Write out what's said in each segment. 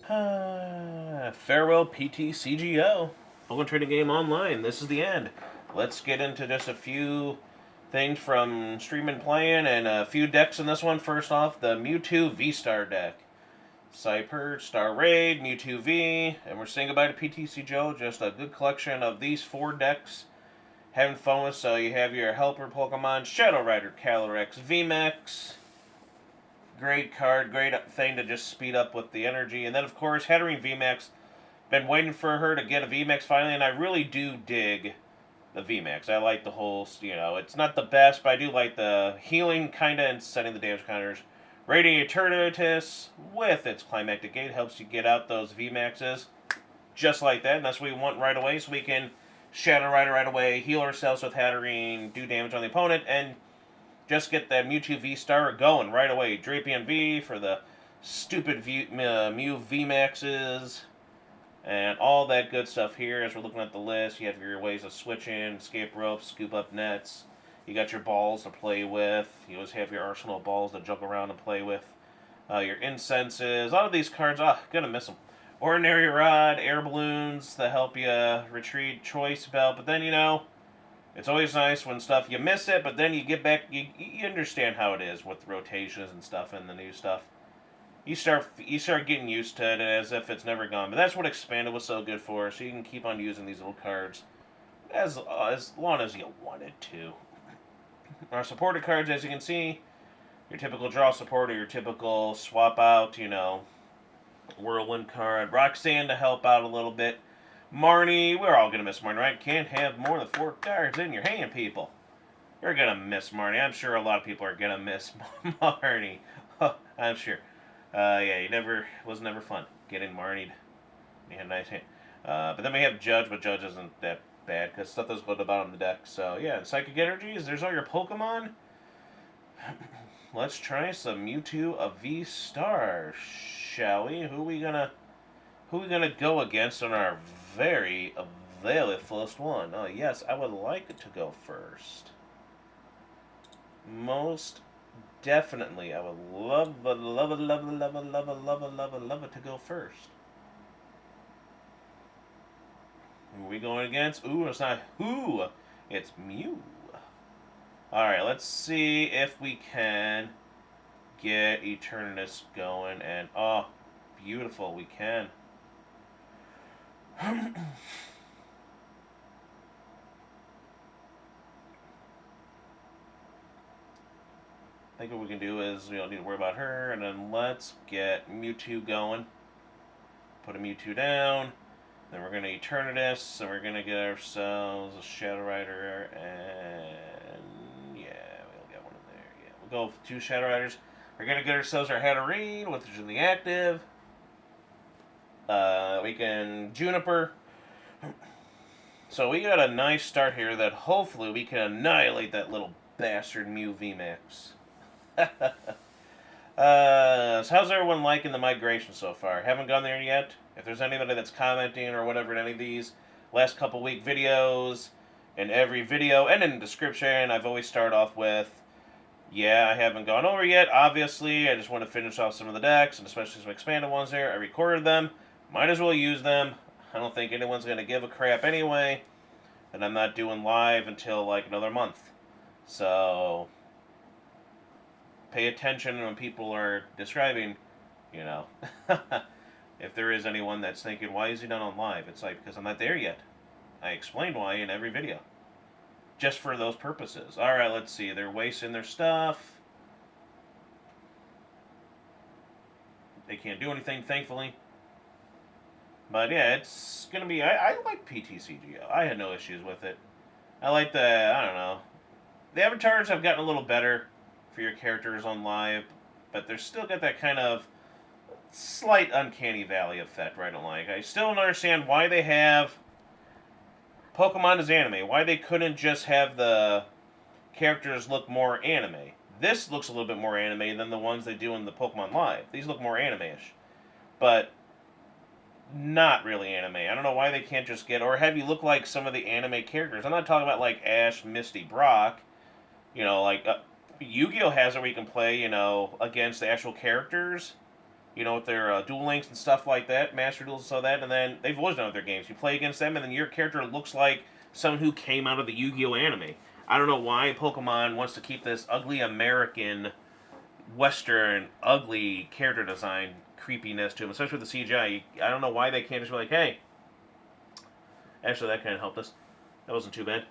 Farewell PTCGO. Pokemon Trading Game Online. This is the end. Let's get into just a few things from streaming playing and a few decks in this one. First off, the Mewtwo VSTAR deck. Cyper, Star Raid, Mewtwo V, and we're saying goodbye to PTCGO. Just a good collection of these 4 decks. Having fun with, so you have your helper Pokemon, Shadow Rider Calyrex VMAX. Great card, great thing to just speed up with the energy. And then, of course, Hatterene VMAX. Been waiting for her to get a VMAX finally, and I really do dig the VMAX. I like the whole, it's not the best, but I do like the healing, kind of, and setting the damage counters. Radiant Eternatus, with its Climactic Gate, helps you get out those VMAXs. Just like that, and that's what we want right away, so we can Shadow Rider right away, heal ourselves with Hatterene, do damage on the opponent, and just get that Mewtwo VSTAR going right away. Drapion V for the stupid Mew VMAXs. And all that good stuff here as we're looking at the list. You have your ways of switching, escape ropes, scoop up nets. You got your balls to play with. You always have your arsenal of balls to jump around and play with. Your incenses. A lot of these cards, gonna miss them. Ordinary Rod, air balloons that help you retreat, choice belt. But then, it's always nice when stuff, you miss it, but then you get back, you understand how it is with rotations and stuff and the new stuff. You start getting used to it as if it's never gone. But that's what Expanded was so good for, so you can keep on using these little cards as long as you wanted to. Our supported cards, as you can see, your typical draw supporter, your typical swap out, Whirlwind card. Roxanne to help out a little bit. Marnie, we're all going to miss Marnie, right? Can't have more than 4 cards in your hand, people. You're going to miss Marnie. I'm sure a lot of people are going to miss Marnie. I'm sure. Yeah, was never fun getting Marnied. He had a nice hand. But then we have Judge, but Judge isn't that bad because stuff does go to the bottom of the deck. So, yeah, Psychic Energies, there's all your Pokemon. Let's try some Mewtwo VSTAR, shall we? Who we gonna go against on our very first one? Oh, yes, I would like to go first. Most definitely, I would love it to go first. Who are we going against? Ooh, it's not who, it's Mew. Alright, let's see if we can get Eternatus going, and beautiful, we can. I think what we can do is we don't need to worry about her, and then let's get Mewtwo going. Put a Mewtwo down, then we're going to Eternatus, and we're going to get ourselves a Shadow Rider, and yeah, we'll get one in there. Yeah, we'll go with 2 Shadow Riders. We're going to get ourselves our Hatterene, which is in the active. We can Juniper. So we got a nice start here that hopefully we can annihilate that little bastard Mew VMAX. So how's everyone liking the migration so far? Haven't gone there yet? If there's anybody that's commenting or whatever in any of these last couple week videos, in every video and in the description, I've always started off with, yeah, I haven't gone over yet. Obviously, I just want to finish off some of the decks, and especially some expanded ones there. I recorded them. Might as well use them. I don't think anyone's going to give a crap anyway. And I'm not doing live until like another month. So pay attention when people are describing, if there is anyone that's thinking, why is he not on live? It's like, because I'm not there yet. I explained why in every video. Just for those purposes. Alright, let's see. They're wasting their stuff. They can't do anything, thankfully. But yeah, it's going to be... I like PTCGO. I had no issues with it. I like I don't know. The avatars have gotten a little better for your characters on live, but they're still got that kind of slight uncanny valley effect where I don't like. I still don't understand why they have Pokemon as anime. Why they couldn't just have the characters look more anime. This looks a little bit more anime than the ones they do in the Pokemon Live. These look more anime-ish. But not really anime. I don't know why they can't just get, or have you look like some of the anime characters. I'm not talking about like Ash, Misty, Brock. Like Yu-Gi-Oh has it where you can play, against the actual characters. you know, with their Duel Links and stuff like that, Master Duels and so that, and then they've always done with their games. You play against them, and then your character looks like someone who came out of the Yu-Gi-Oh anime. I don't know why Pokemon wants to keep this ugly American, Western, ugly character design creepiness to them, especially with the CGI. I don't know why they can't just be like, hey. Actually, that kind of helped us. That wasn't too bad.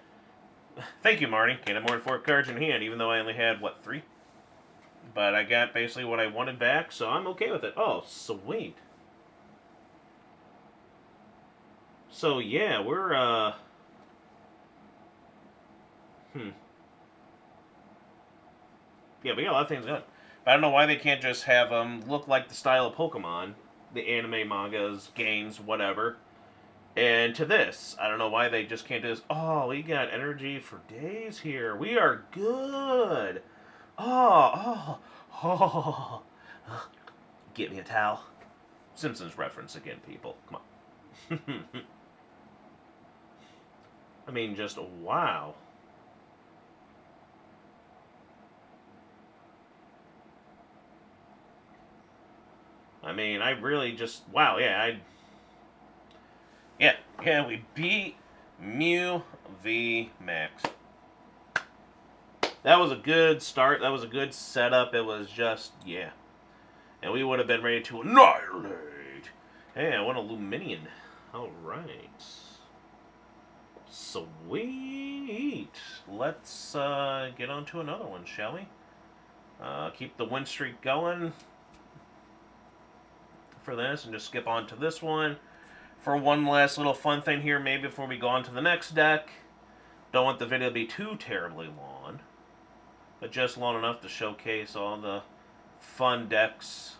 Thank you, Marty. Can't have more than 4 cards in hand, even though I only had, what, 3? But I got basically what I wanted back, so I'm okay with it. Oh, sweet. So, yeah, we're, Yeah, we got a lot of things going. But I don't know why they can't just have them look like the style of Pokemon, the anime, mangas, games, whatever. And to this, I don't know why they just can't do this. Oh, we got energy for days here. We are good. Oh. Get me a towel. Simpsons reference again, people. Come on. I mean, just wow. I mean, I really just wow. Yeah, we beat Mew VMAX. That was a good start. That was a good setup. It was just, yeah. And we would have been ready to annihilate. Hey, I want a Luminion. Alright. Sweet. Let's get on to another one, shall we? Keep the win streak going for this and just skip on to this one. For one last little fun thing here, maybe before we go on to the next deck. Don't want the video to be too terribly long, but just long enough to showcase all the fun decks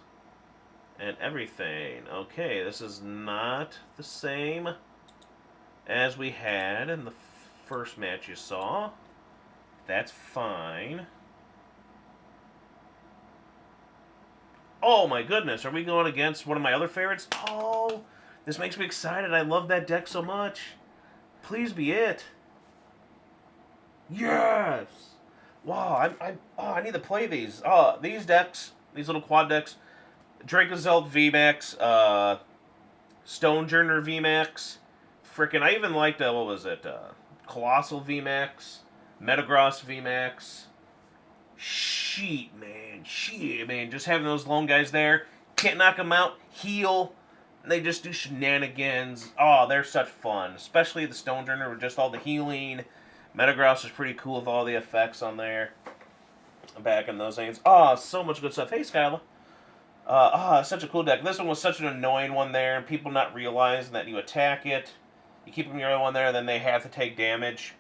and everything. Okay, this is not the same as we had in the first match you saw. That's fine. Oh my goodness, are we going against one of my other favorites? Oh, this makes me excited. I love that deck so much. Please be it. Yes! Wow, I need to play these. These decks, these little quad decks, Rayquaza VMAX, Stonejourner VMAX, frickin' I even liked, what was it, Coalossal VMAX, Metagross VMAX. Shit, man, just having those lone guys there, can't knock them out, heal, they just do shenanigans. Oh, they're such fun, especially the Stonejourner with just all the healing. Metagross is pretty cool with all the effects on there. Back in those things. Oh, so much good stuff. Hey, Skyla. Such a cool deck. This one was such an annoying one there, and people not realizing that you attack it, you keep them your other one there, then they have to take damage,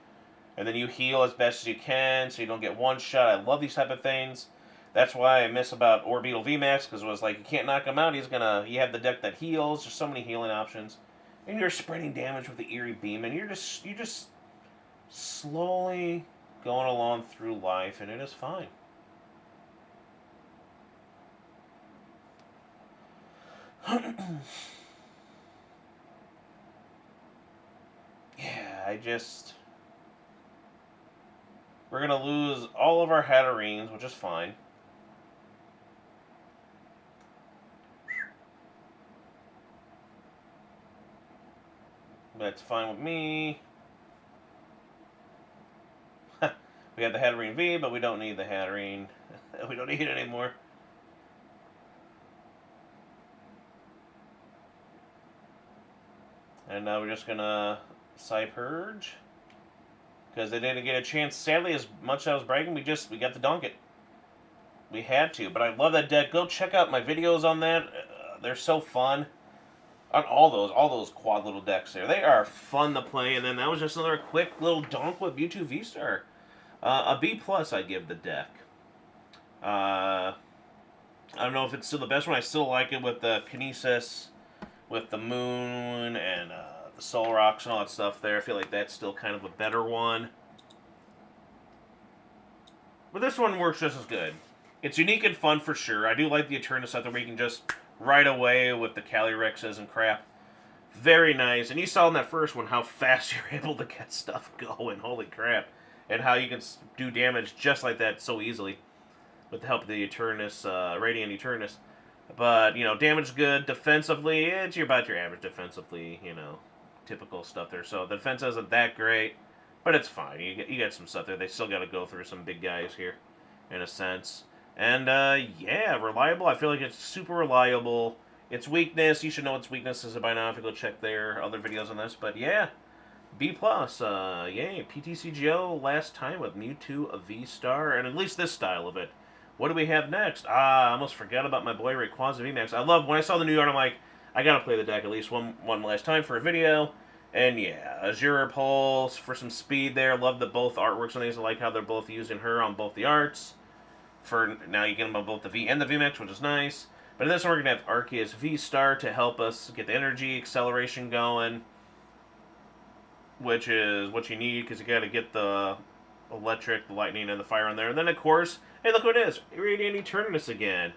and then you heal as best as you can, so you don't get one shot. I love these type of things. That's why I miss about Orbeetle VMAX, because it was like, you can't knock him out, you have the deck that heals, there's so many healing options, and you're spreading damage with the Eerie Beam, and you're just slowly going along through life, and it is fine. Yeah, we're going to lose all of our Hatterines, which is fine. That's fine with me. We got the Hatterene V, but we don't need the Hatterene. We don't need it anymore. And now we're just gonna Psypurge. Because they didn't get a chance. Sadly, as much as I was bragging, we got to dunk it. We had to. But I love that deck. Go check out my videos on that. They're so fun. On all those quad little decks there. They are fun to play. And then that was just another quick little dunk with Mewtwo VSTAR. A B+ I'd give the deck. I don't know if it's still the best one. I still like it with the Kinesis, with the Moon, and the Soul Rocks and all that stuff there. I feel like that's still kind of a better one. But this one works just as good. It's unique and fun for sure. I do like the Eternus stuff where you can just right away with the Calyrexes and crap. Very nice. And you saw in that first one how fast you're able to get stuff going. Holy crap. And how you can do damage just like that so easily with the help of the Eternus, Radiant Eternus. But, you know, damage good. Defensively, it's about your average defensively, you know, typical stuff there. So the defense isn't that great, but it's fine. You get some stuff there. They still got to go through some big guys here, in a sense. And, yeah, reliable. I feel like it's super reliable. Its weakness, you should know its weaknesses by now if you go check their other videos on this. But, yeah, B+. Yay, PTCGO last time with Mewtwo VSTAR, and at least this style of it. What do we have next? I almost forgot about my boy Rayquaza VMAX. I love, when I saw the new art, I'm like, I gotta play the deck at least one last time for a video. And yeah, Azure Pulse for some speed there. Love the both artworks on these. I like how they're both using her on both the arts. For now, you get them on both the V and the VMAX, which is nice. But in this one, we're gonna have Arceus VSTAR to help us get the energy acceleration going, which is what you need because you got to get the electric, the lightning, and the fire on there. And then, of course, hey, look what it is. Radiant Eternus again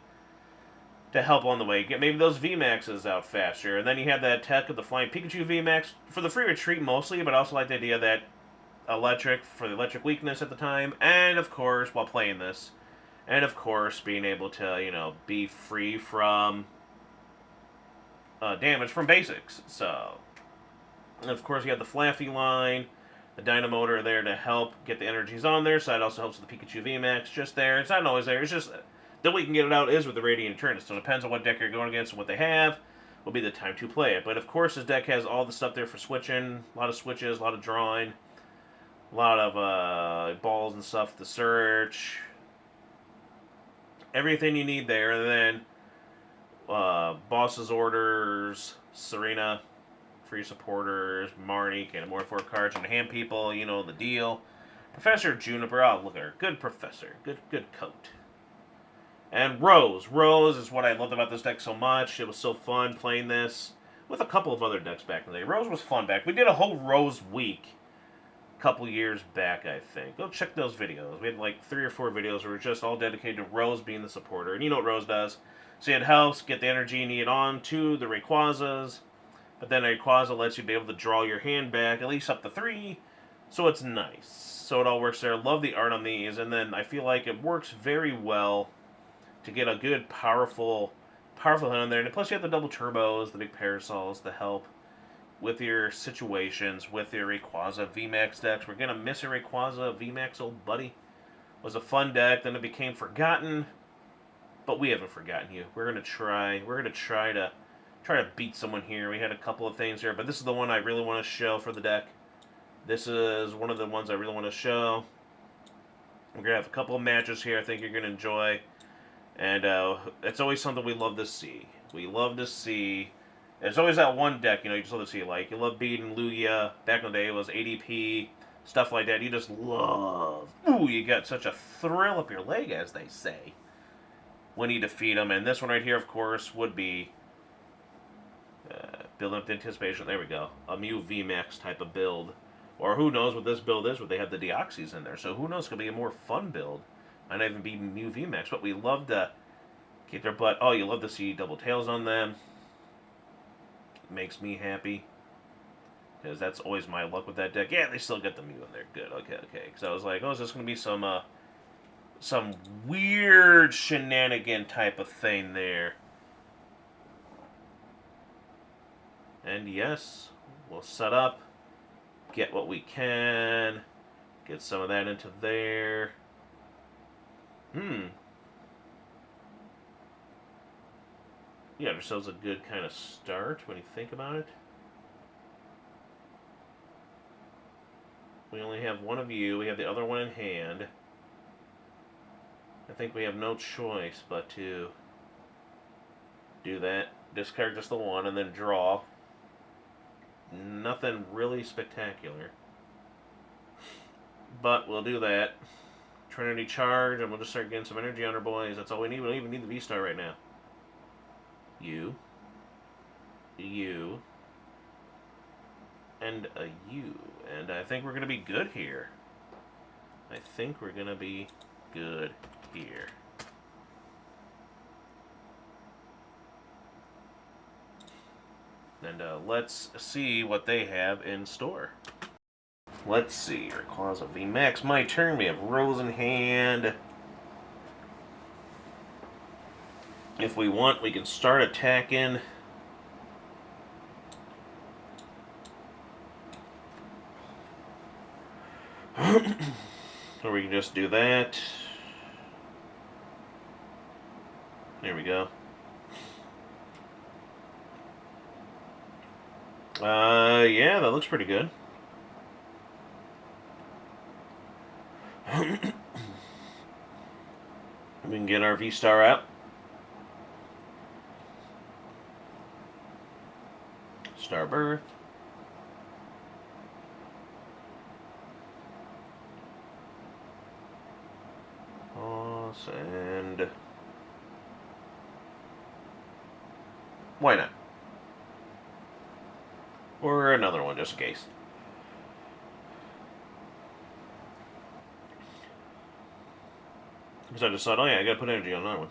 to help on the way. Get maybe those VMAXs out faster. And then you have that tech of the Flying Pikachu VMAX for the free retreat mostly, but I also like the idea that electric for the electric weakness at the time. And, of course, while playing this. And, of course, being able to, you know, be free from damage from basics. So, and of course, you have the Flaffy line, the Dynamotor there to help get the energies on there. So that also helps with the Pikachu VMAX just there. It's not always there. It's just the way you can get it out is with the Radiant Eternus. So it depends on what deck you're going against and what they have. Will be the time to play it. But of course, this deck has all the stuff there for switching. A lot of switches, a lot of drawing, a lot of balls and stuff to search. Everything you need there. And then Boss's Orders, Serena, free supporters, Marnie, can more 4 cards, and hand people, you know the deal. Professor Juniper, oh look at her, good professor, good coat. And Rose is what I loved about this deck so much. It was so fun playing this with a couple of other decks back in the day. Rose was fun back. We did a whole Rose week a couple years back, I think. Go check those videos. We had like 3 or 4 videos where we were just all dedicated to Rose being the supporter. And you know what Rose does. So it helps get the energy you need on to the Rayquazas. But then Rayquaza lets you be able to draw your hand back, at least up to 3. So it's nice. So it all works there. Love the art on these. And then I feel like it works very well to get a good, powerful hit on there. And plus you have the double turbos, the big parasols to help with your situations, with your Rayquaza VMAX decks. We're going to miss a Rayquaza VMAX, old buddy. It was a fun deck. Then it became forgotten. But we haven't forgotten you. We're going to try. We're going to try to beat someone here. We had a couple of things here, but this is the one I really want to show for the deck. This is one of the ones I really want to show. We're going to have a couple of matches here I think you're going to enjoy. And it's always something we love to see. We love to see. There's always that one deck, you know, you just love to see. Like, you love beating Lugia. Back in the day, it was ADP. Stuff like that. You just love. Ooh, you got such a thrill up your leg, as they say, when you defeat them. And this one right here, of course, would be building up the anticipation. There we go. A Mew VMAX type of build. Or who knows what this build is, where they have the Deoxys in there. So who knows, it could be a more fun build. Might not even be Mew VMAX, but we love to get their butt. Oh, you love to see double tails on them. Makes me happy. Because that's always my luck with that deck. Yeah, they still get the Mew in there. Good, okay. Because I was like, oh, is this going to be some weird shenanigan type of thing there? And yes, we'll set up, get what we can, get some of that into there. We got ourselves a good kind of start when you think about it. We only have one of you. We have the other one in hand. I think we have no choice but to do that. Discard just the one and then draw. Nothing really spectacular. But we'll do that. Trinity charge, and we'll just start getting some energy on our boys. That's all we need. We don't even need the V-Star right now. You. And a U. And I think we're going to be good here. And let's see what they have in store. Let's see. Rayquaza VMAX. My turn. We have Rose in hand. If we want, we can start attacking. Or we can just do that. There we go. Yeah, that looks pretty good. We can get our VSTAR out. Star Birth. And why not? Or another one, just in case. Because I decided, oh yeah, I gotta put energy on another one.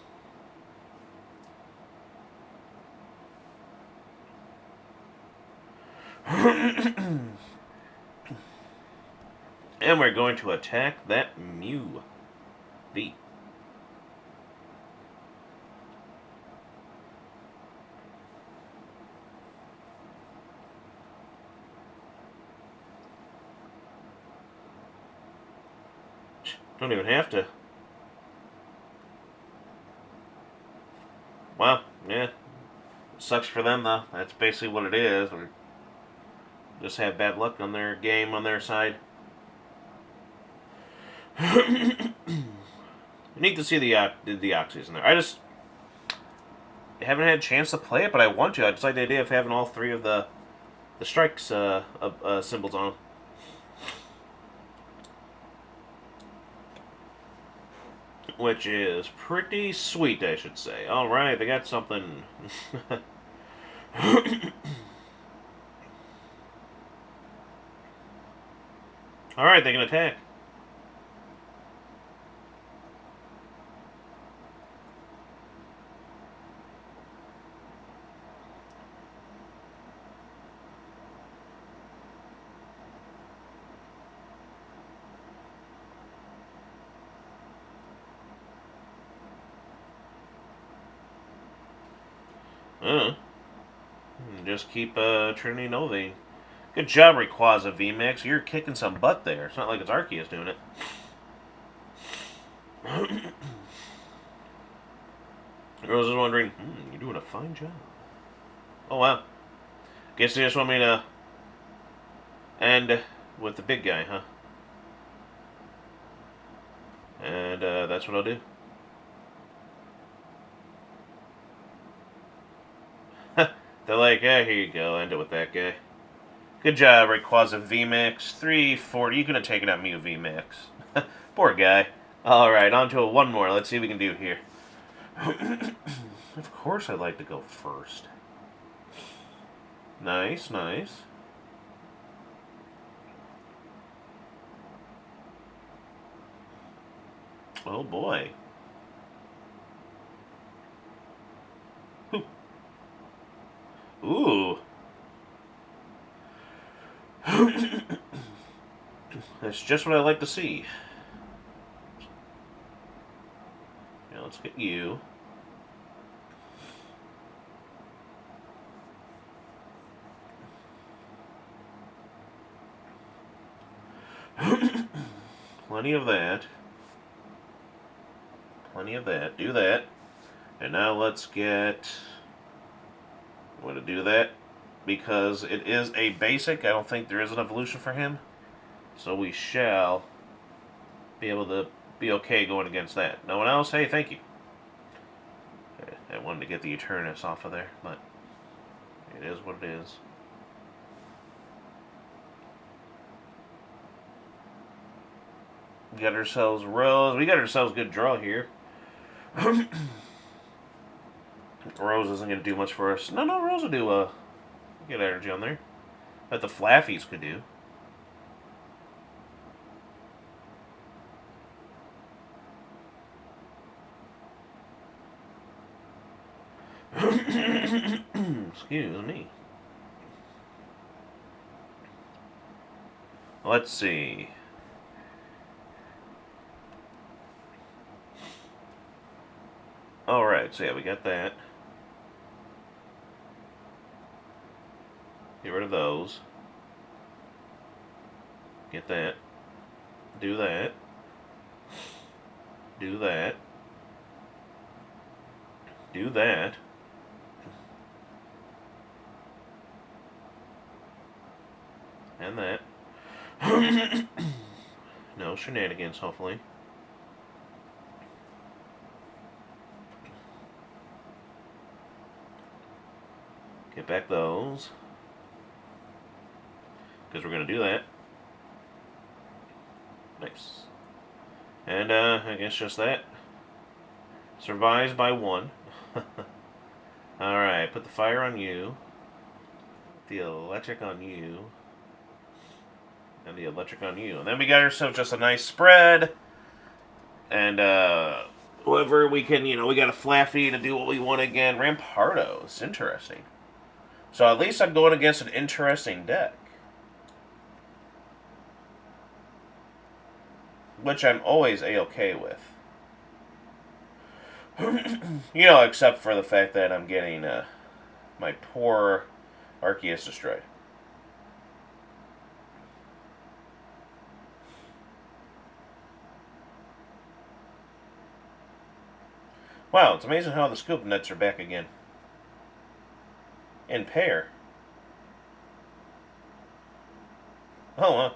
And we're going to attack that Mew V. Don't even have to. Wow, yeah. Sucks for them, though. That's basically what it is. Or just have bad luck on their game, on their side. Neat to see the Oxys in there. I just haven't had a chance to play it, but I want to. I just like the idea of having all three of the strikes symbols on them. Which is pretty sweet, I should say. Alright, they got something. Alright, they can attack. Just keep Trinity Novaing. Good job, Rayquaza VMAX. You're kicking some butt there. It's not like it's Arceus doing it. Rose is wondering, you're doing a fine job. Oh, wow. Guess they just want me to end with the big guy, huh? And that's what I'll do. They're like, yeah, here you go, end it with that guy. Good job, Rayquaza VMAX. 340. You could have taken out Mew VMAX. Poor guy. Alright, on to one more. Let's see what we can do here. Of course I'd like to go first. Nice, nice. Oh boy. Ooh. That's just what I like to see. Now let's get you. Plenty of that. Plenty of that. Do that. And now let's get... I'm going to do that because it is a basic. I don't think there is an evolution for him. So we shall be able to be okay going against that. No one else? Hey, thank you. I wanted to get the Eternus off of there, but it is what it is. We got ourselves Rose. We got ourselves a good draw here. Rose isn't going to do much for us. No, Rose will do get energy on there. That the Flaffies could do. Excuse me. Let's see. Alright. Alright, so yeah, we got that. Get rid of those. Get that. Do that. Do that. Do that. And that. No shenanigans, hopefully. Get back those. Because we're going to do that. Nice. And, I guess just that. Survives by 1. Alright, put the fire on you. The electric on you. And the electric on you. And then we got ourselves just a nice spread. And, whoever we can, we got a Flaffy to do what we want again. Rampardos. Interesting. So at least I'm going against an interesting deck. Which I'm always A-okay with. Except for the fact that I'm getting my poor Arceus destroyed. Wow, it's amazing how the scoop nets are back again. In pair. Oh,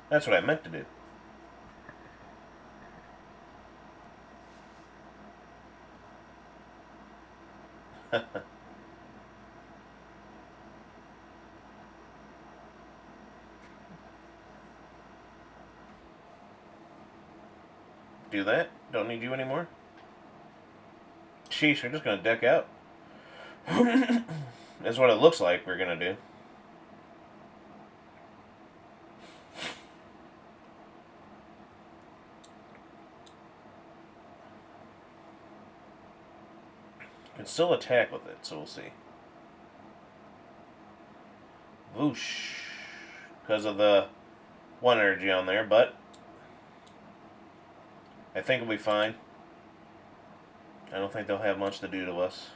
That's what I meant to do. Do that? Don't need you anymore? Sheesh, we're just going to deck out. That's what it looks like we're going to do. Can still attack with it, so we'll see. Whoosh. Because of the 1 energy on there, but I think we'll be fine. I don't think they'll have much to do to us.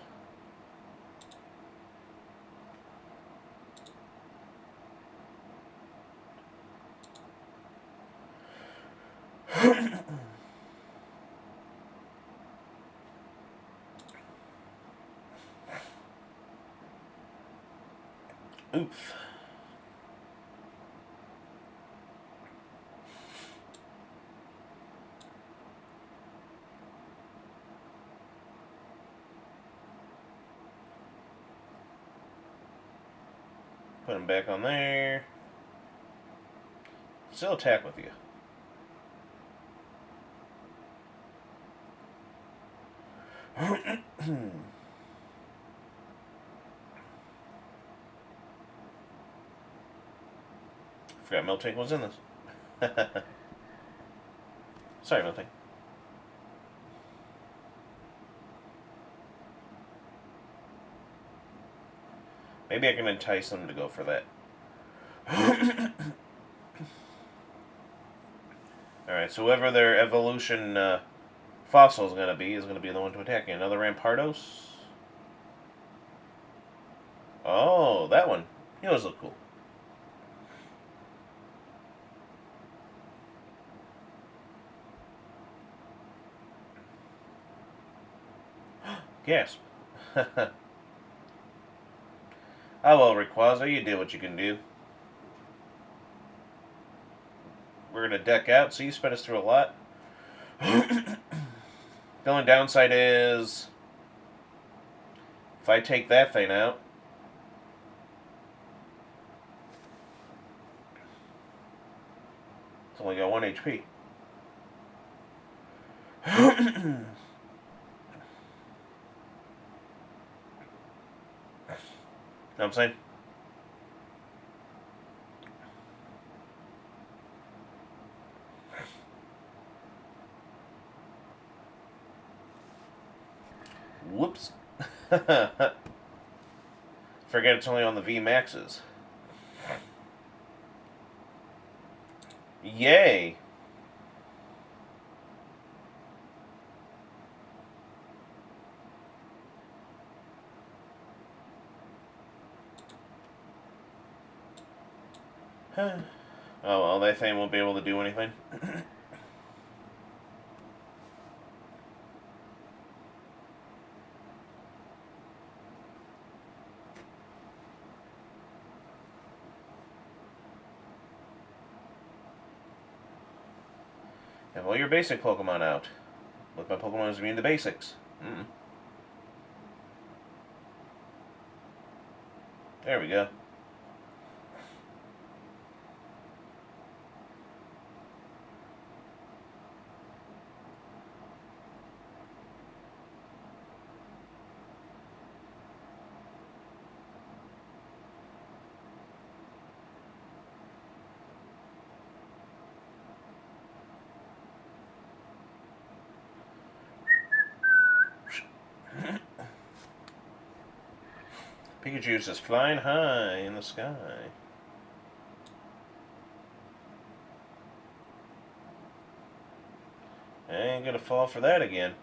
Oof. Put him back on there. Still attack with you. Forgot Melting was in this. Sorry, Melting. Maybe I can entice them to go for that. Alright, so whoever their evolution fossil is going to be the one to attack you. Another Rampardos. Oh, that one. He does look cool. Gasp. Oh well, Rayquaza, you did what you can do. We're going to deck out, so you sped us through a lot. The only downside is if I take that thing out, it's only got 1 HP. Know what I'm saying? Whoops. Forget it's only on the VMAXs. Yay! Oh, well, that thing won't be able to do anything. Have all your basic Pokemon out. Look, my Pokemon is immune to basics. There we go. Pikachu's just flying high in the sky. I ain't gonna fall for that again.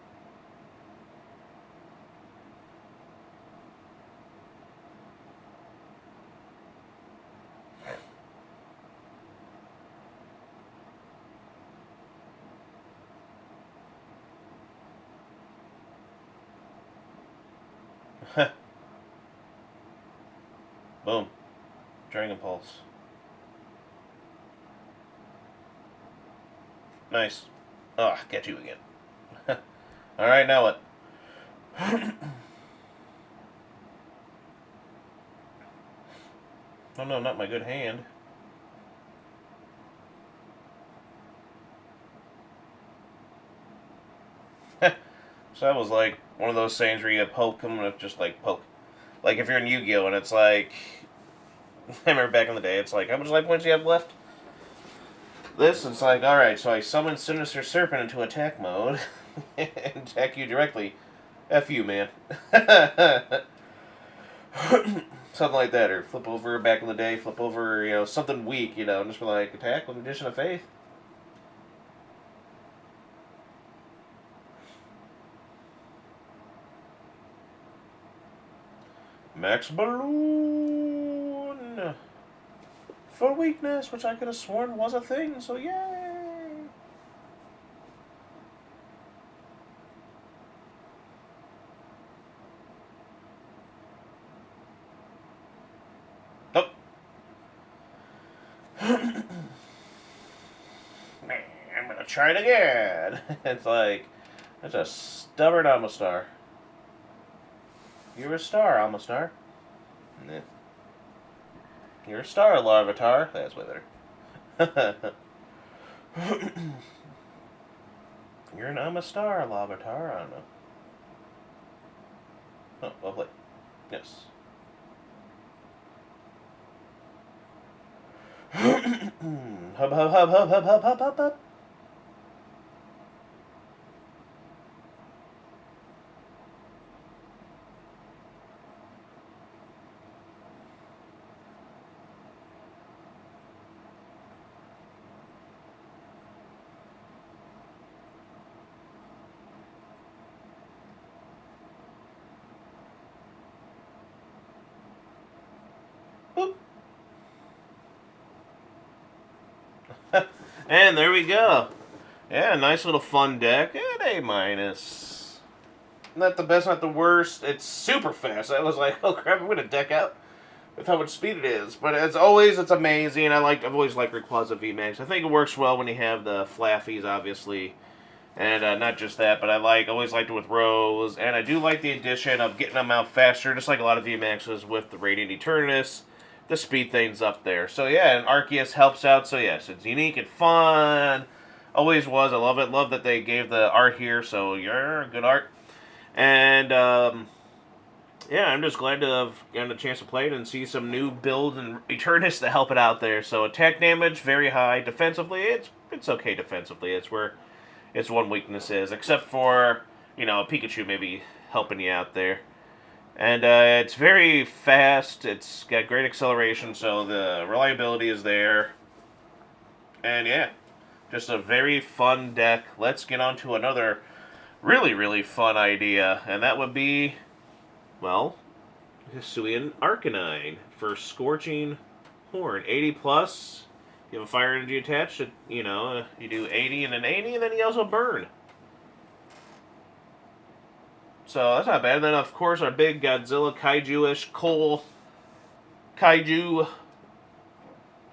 Boom. Dragon Pulse. Nice. Ah, get you again. Alright, now what? Oh no, not my good hand. So that was like one of those things where you poke them and just like poke. Like if you're in Yu-Gi-Oh! And it's like, I remember back in the day, it's like, how much life points do you have left? This, it's like, alright, so I summon Sinister Serpent into attack mode and attack you directly. F you, man. Something like that, or flip over back in the day, flip over, you know, something weak, you know, and just be like, attack with Addition of Faith. Max Balloon for weakness, which I could have sworn was a thing, so yay! Nope. I'm gonna try it again. It's like, that's a stubborn Amistar. You're a star, Amistar. Nah. You're a star, Larvitar. That's way better. You're an Amistar, Larvitar. I don't know. Oh, well played. Yes. Hub, hub, hub, hub, hub, hub, hub, hub, hub. And there we go. Yeah, nice little fun deck. And A minus. Not the best, not the worst. It's super fast. I was like, oh crap, I'm gonna deck out with how much speed it is. But as always, it's amazing. I've always liked Rayquaza VMAX. I think it works well when you have the Flaffies, obviously. And not just that, but always liked it with Rose. And I do like the addition of getting them out faster, just like a lot of VMAXs with the Radiant Eternus, to speed things up there. So yeah, and Arceus helps out. So yes, it's unique and fun. Always was. I love it. Love that they gave the art here. So you're good art. And yeah, I'm just glad to have gotten a chance to play it and see some new builds and Eternus to help it out there. So attack damage very high. Defensively, it's okay defensively. It's where its one weakness is, except for, you know, Pikachu maybe helping you out there. And it's very fast. It's got great acceleration, so the reliability is there. And yeah, just a very fun deck. Let's get on to another really, really fun idea, and that would be, well, Hisuian Arcanine for Scorching Horn. 80 plus. You have a fire energy attached. You do 80 and then 80, and then you also burn. So that's not bad. And then, of course, our big Godzilla Kaiju-ish Coal Kaiju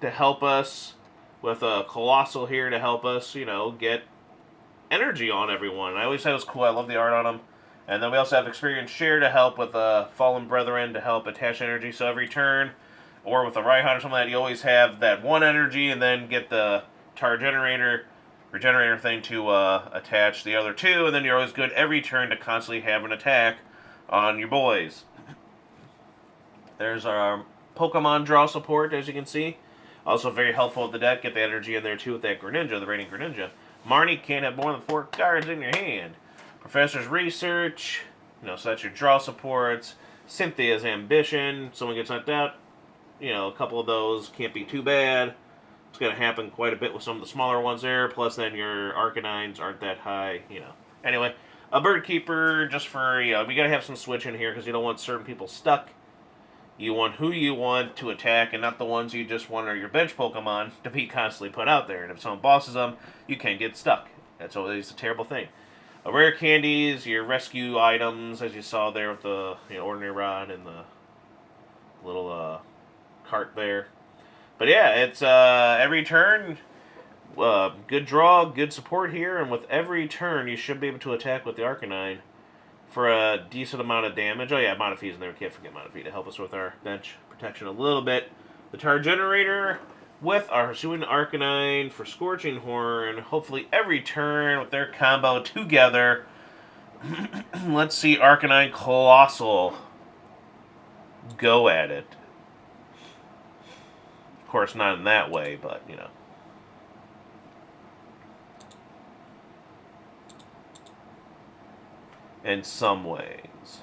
to help us with a Coalossal here to help us, get energy on everyone. I always said it was cool. I love the art on them. And then we also have Experience Share to help with Fallen Brethren to help attach energy. So every turn, or with a Raihan or something like that, you always have that one energy and then get the regenerator thing to attach the other two. And then you're always good every turn to constantly have an attack on your boys. There's our Pokemon draw support, as you can see. Also very helpful with the deck. Get the energy in there too with that Greninja, the Radiant Greninja. Marnie can't have more than 4 cards in your hand. Professor's Research, so that's your draw supports. Cynthia's Ambition, someone gets knocked out. A couple of those can't be too bad. It's going to happen quite a bit with some of the smaller ones there. Plus, then your Arcanines aren't that high, Anyway, a Bird Keeper just for, we got to have some switch in here because you don't want certain people stuck. You want who you want to attack and not the ones you just want are your bench Pokemon to be constantly put out there. And if someone bosses them, you can't get stuck. That's always a terrible thing. Rare candies, your rescue items, as you saw there with the ordinary rod and the little cart there. But yeah, it's every turn, good draw, good support here, and with every turn you should be able to attack with the Arcanine for a decent amount of damage. Oh yeah, Montefi's in there. We can't forget Montefi to help us with our bench protection a little bit. The Tar Generator with our Hisuian Arcanine for Scorching Horn. Hopefully every turn with their combo together. Let's see Arcanine Coalossal go at it. Of course, not in that way, but, in some ways.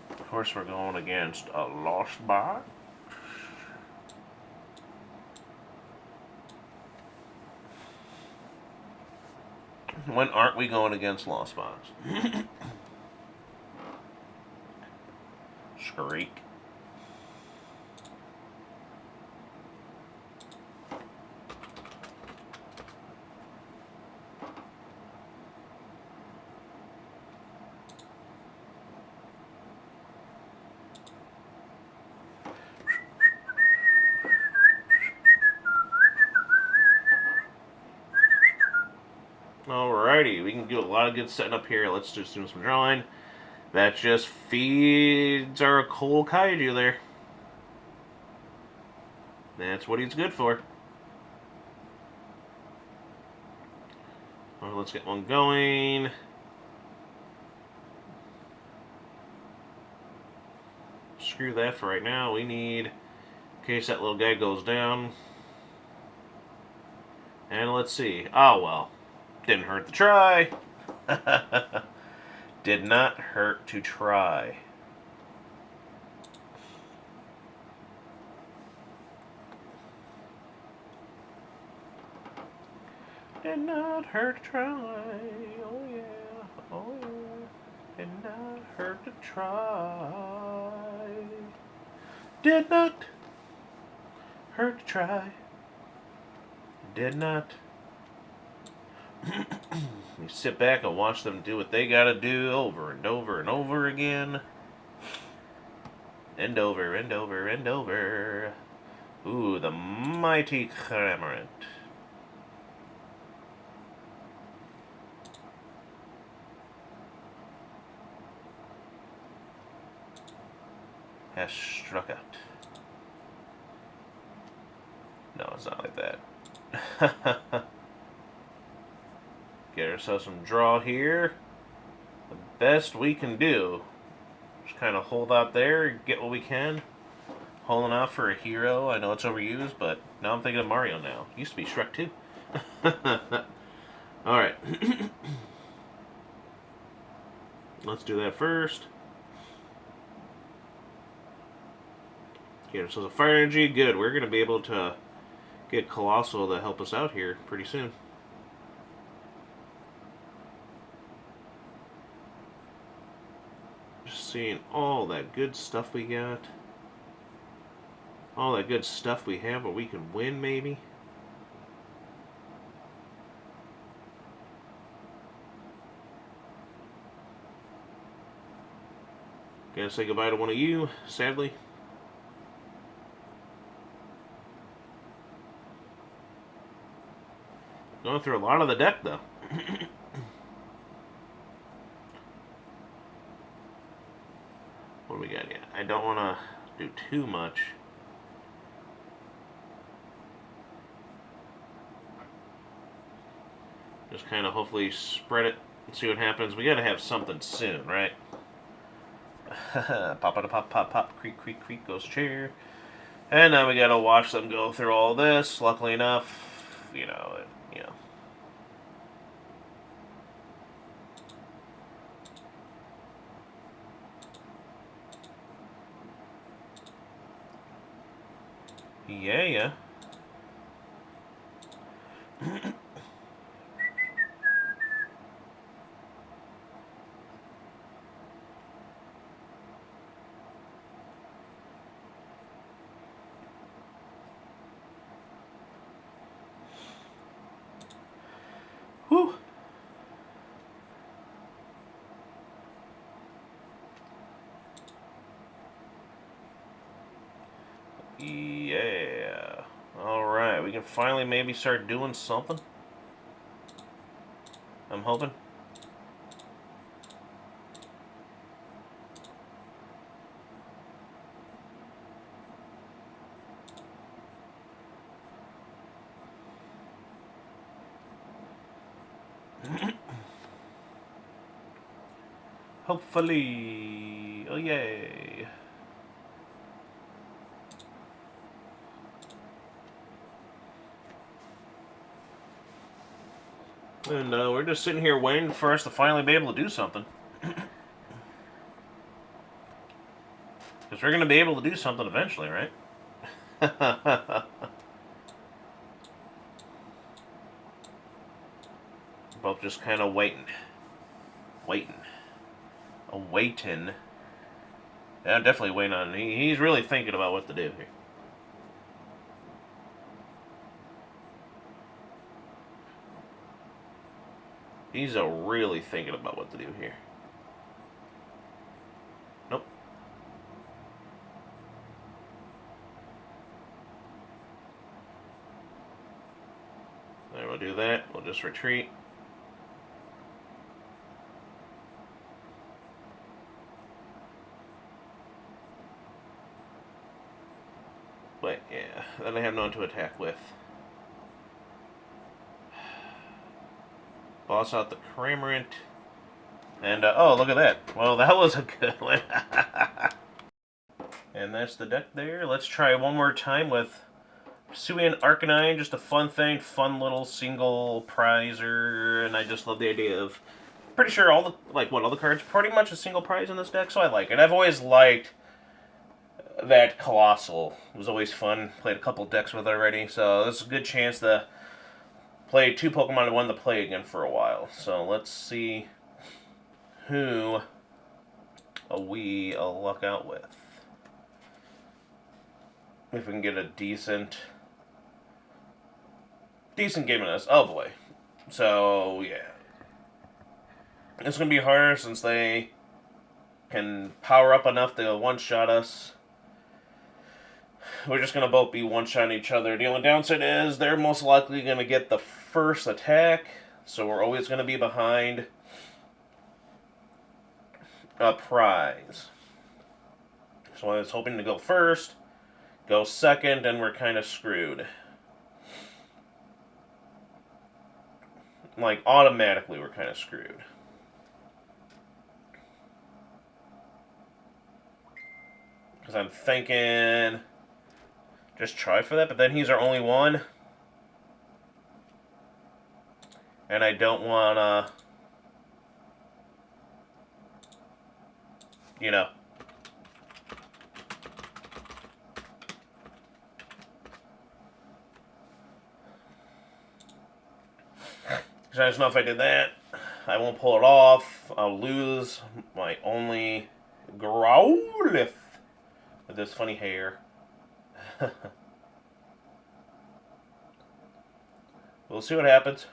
Of course, we're going against a Lost Box. When aren't we going against Lost Box? Shriek. Alrighty, we can do a lot of good setting up here. Let's just do some drawing. That just feeds our Coal Kaiju there. That's what he's good for. Well, let's get one going. Screw that for right now. We need, in case that little guy goes down. And let's see. Oh, well. Didn't hurt to try. Did not hurt to try. Did not hurt to try. Oh yeah. Oh yeah. Did not hurt to try. Did not hurt to try. Did not. You sit back and watch them do what they gotta do over and over and over again. And over and over and over. Ooh, the mighty Cramorant. Has struck out. No, it's not like that. Get ourselves some draw here. The best we can do. Just kind of hold out there, get what we can. Holding out for a hero. I know it's overused, but now I'm thinking of Mario now. Used to be Shrek too. Alright. Let's do that first. Here, so the fire energy, good. We're going to be able to get Coalossal to help us out here pretty soon. Just seeing all that good stuff we got. All that good stuff we have where we can win, maybe. Gotta say goodbye to one of you, sadly. Going through a lot of the deck, though. What do we got here? I don't want to do too much. Just kind of hopefully spread it and see what happens. We got to have something soon, right? Pop, pop, pop, pop, pop, creak, creak, creak goes chair. And now we got to watch them go through all this. Luckily enough, you know. Yeah. Whew. Yeah. Alright, we can finally maybe start doing something. I'm hoping. Hopefully. Oh, yay. And we're just sitting here waiting for us to finally be able to do something. Because we're going to be able to do something eventually, right? Both just kind of waiting. Waiting. Yeah, I'm definitely waiting on him. He's really thinking about what to do here. He's really thinking about what to do here. Nope. There, we'll do that. We'll just retreat. But yeah, then I have no one to attack with. Boss out the Cramorant. And, oh, look at that. Well, that was a good one. And that's the deck there. Let's try one more time with Hisuian Arcanine. Just a fun thing. Fun little single prizer. And I just love the idea of... Pretty sure all the cards pretty much a single prize in this deck, so I like it. I've always liked that Coalossal. It was always fun. Played a couple decks with it already, so this is a good chance to play two Pokemon and one to play again for a while. So let's see who we luck out with. If we can get a decent game of this. Oh boy. So yeah. It's going to be harder since they can power up enough to one-shot us. We're just going to both be one-shotting each other. The only downside is they're most likely going to get the first attack, so we're always going to be behind a prize. So I was hoping to go first, go second, and we're kind of screwed. Like, automatically we're kind of screwed. Because I'm thinking just try for that, but then he's our only one. And I don't want to, you know. Because I just know if I did that, I won't pull it off. I'll lose my only Growlithe with this funny hair. We'll see what happens.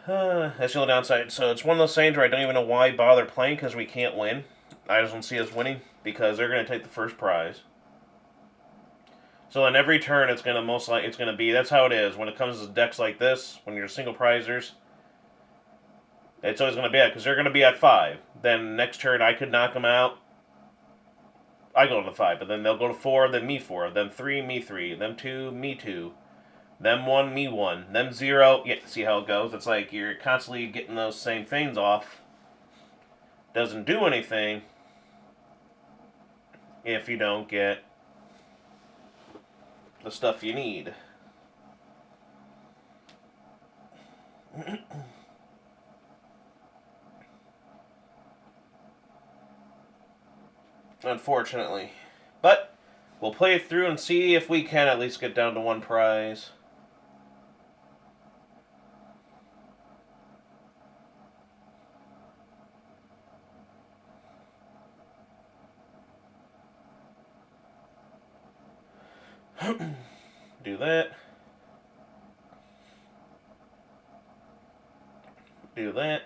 That's the only downside. So it's one of those things where I don't even know why bother playing because we can't win. I just don't see us winning because they're going to take the first prize. So in every turn, it's going to most likely, it's going to be, that's how it is. When it comes to decks like this, when you're single prizers, it's always going to be at, because they're going to be at 5. Then next turn, I could knock them out. I go to the 5, but then they'll go to 4, then me 4, then 3, me 3, then 2, me 2, them 1, me 1, them 0. Yeah, see how it goes? It's like you're constantly getting those same things off. Doesn't do anything if you don't get the stuff you need. Unfortunately. But we'll play it through and see if we can at least get down to one prize. Do that. Do that.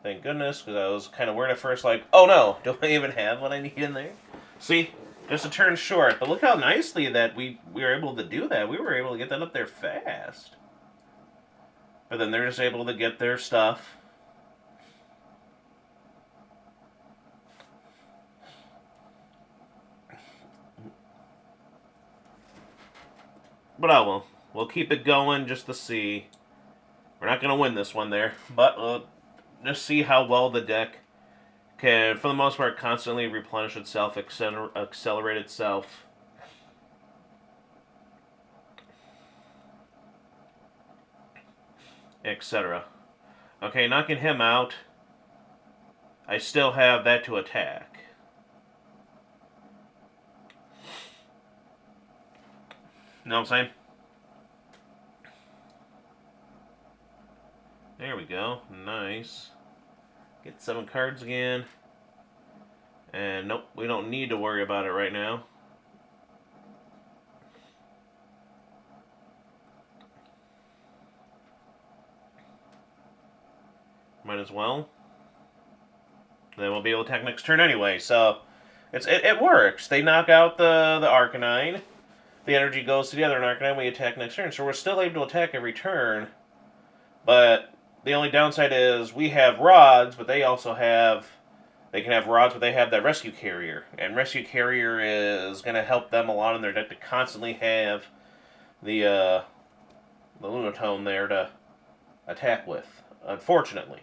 Thank goodness, because I was kind of worried at first, like, oh no, do I even have what I need in there? See, just a turn short, but look how nicely that we were able to do that. We were able to get that up there fast. But then they're just able to get their stuff. But oh well, we'll keep it going just to see. We're not going to win this one there, but we'll just see how well the deck can, for the most part, constantly replenish itself, accelerate itself. Etc. Okay, knocking him out. I still have that to attack. Know what I'm saying? There we go. Nice. Get 7 cards again. And nope, we don't need to worry about it right now. Might as well. Then we'll be able to attack next turn anyway, so it works. They knock out the Arcanine. The energy goes to the other Arcanine, we attack next turn. So we're still able to attack every turn. But the only downside is we have rods, but they also have... They can have rods, but they have that Rescue Carrier. And Rescue Carrier is going to help them a lot in their deck to constantly have the Lunatone there to attack with, unfortunately.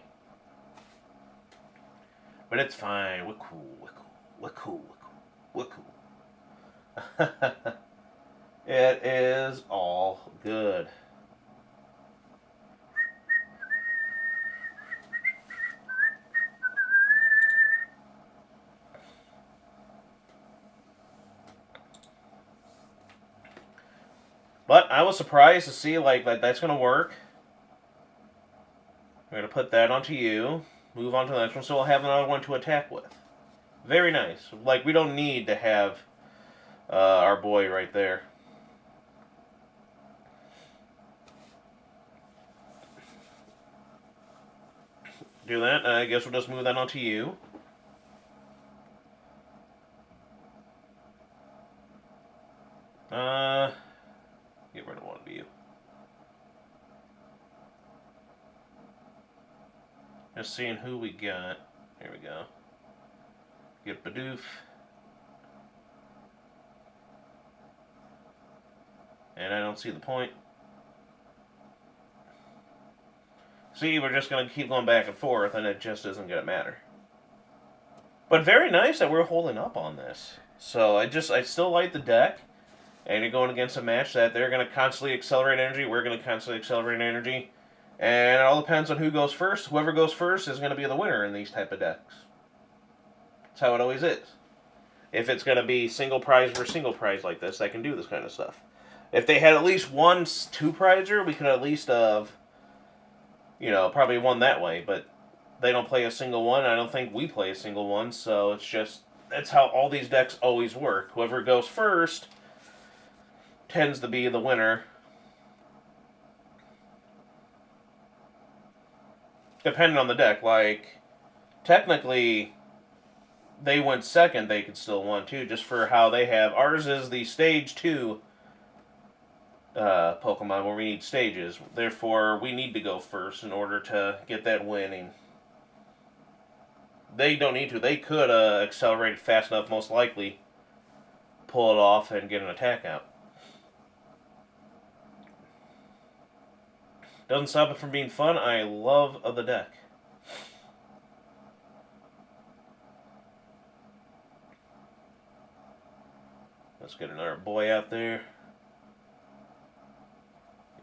But it's fine. We're cool. We're cool. We're cool. We're cool. We're cool. It is all good. But I was surprised to see like that's going to work. We're going to put that onto you. Move on to the next one, so we'll have another one to attack with. Very nice. Like, we don't need to have our boy right there. Do that. I guess we'll just move that onto you. Get rid of one of you. Just seeing who we got. Here we go. Get Bidoof. And I don't see the point. See, we're just going to keep going back and forth, and it just isn't going to matter. But very nice that we're holding up on this. So I still like the deck. And you're going against a match that they're going to constantly accelerate energy. We're going to constantly accelerate energy. And it all depends on who goes first. Whoever goes first is going to be the winner in these type of decks. That's how it always is. If it's going to be single prize versus single prize like this, I can do this kind of stuff. If they had at least one two-prizer, we could at least have, probably won that way. But they don't play a single one. I don't think we play a single one. So it's just, that's how all these decks always work. Whoever goes first tends to be the winner. Depending on the deck. Like, technically, they went second, they could still win too, just for how they have. Ours is the stage 2 Pokemon where we need stages. Therefore, we need to go first in order to get that winning. They don't need to. They could accelerate fast enough, most likely, pull it off and get an attack out. Doesn't stop it from being fun. I love the deck. Let's get another boy out there.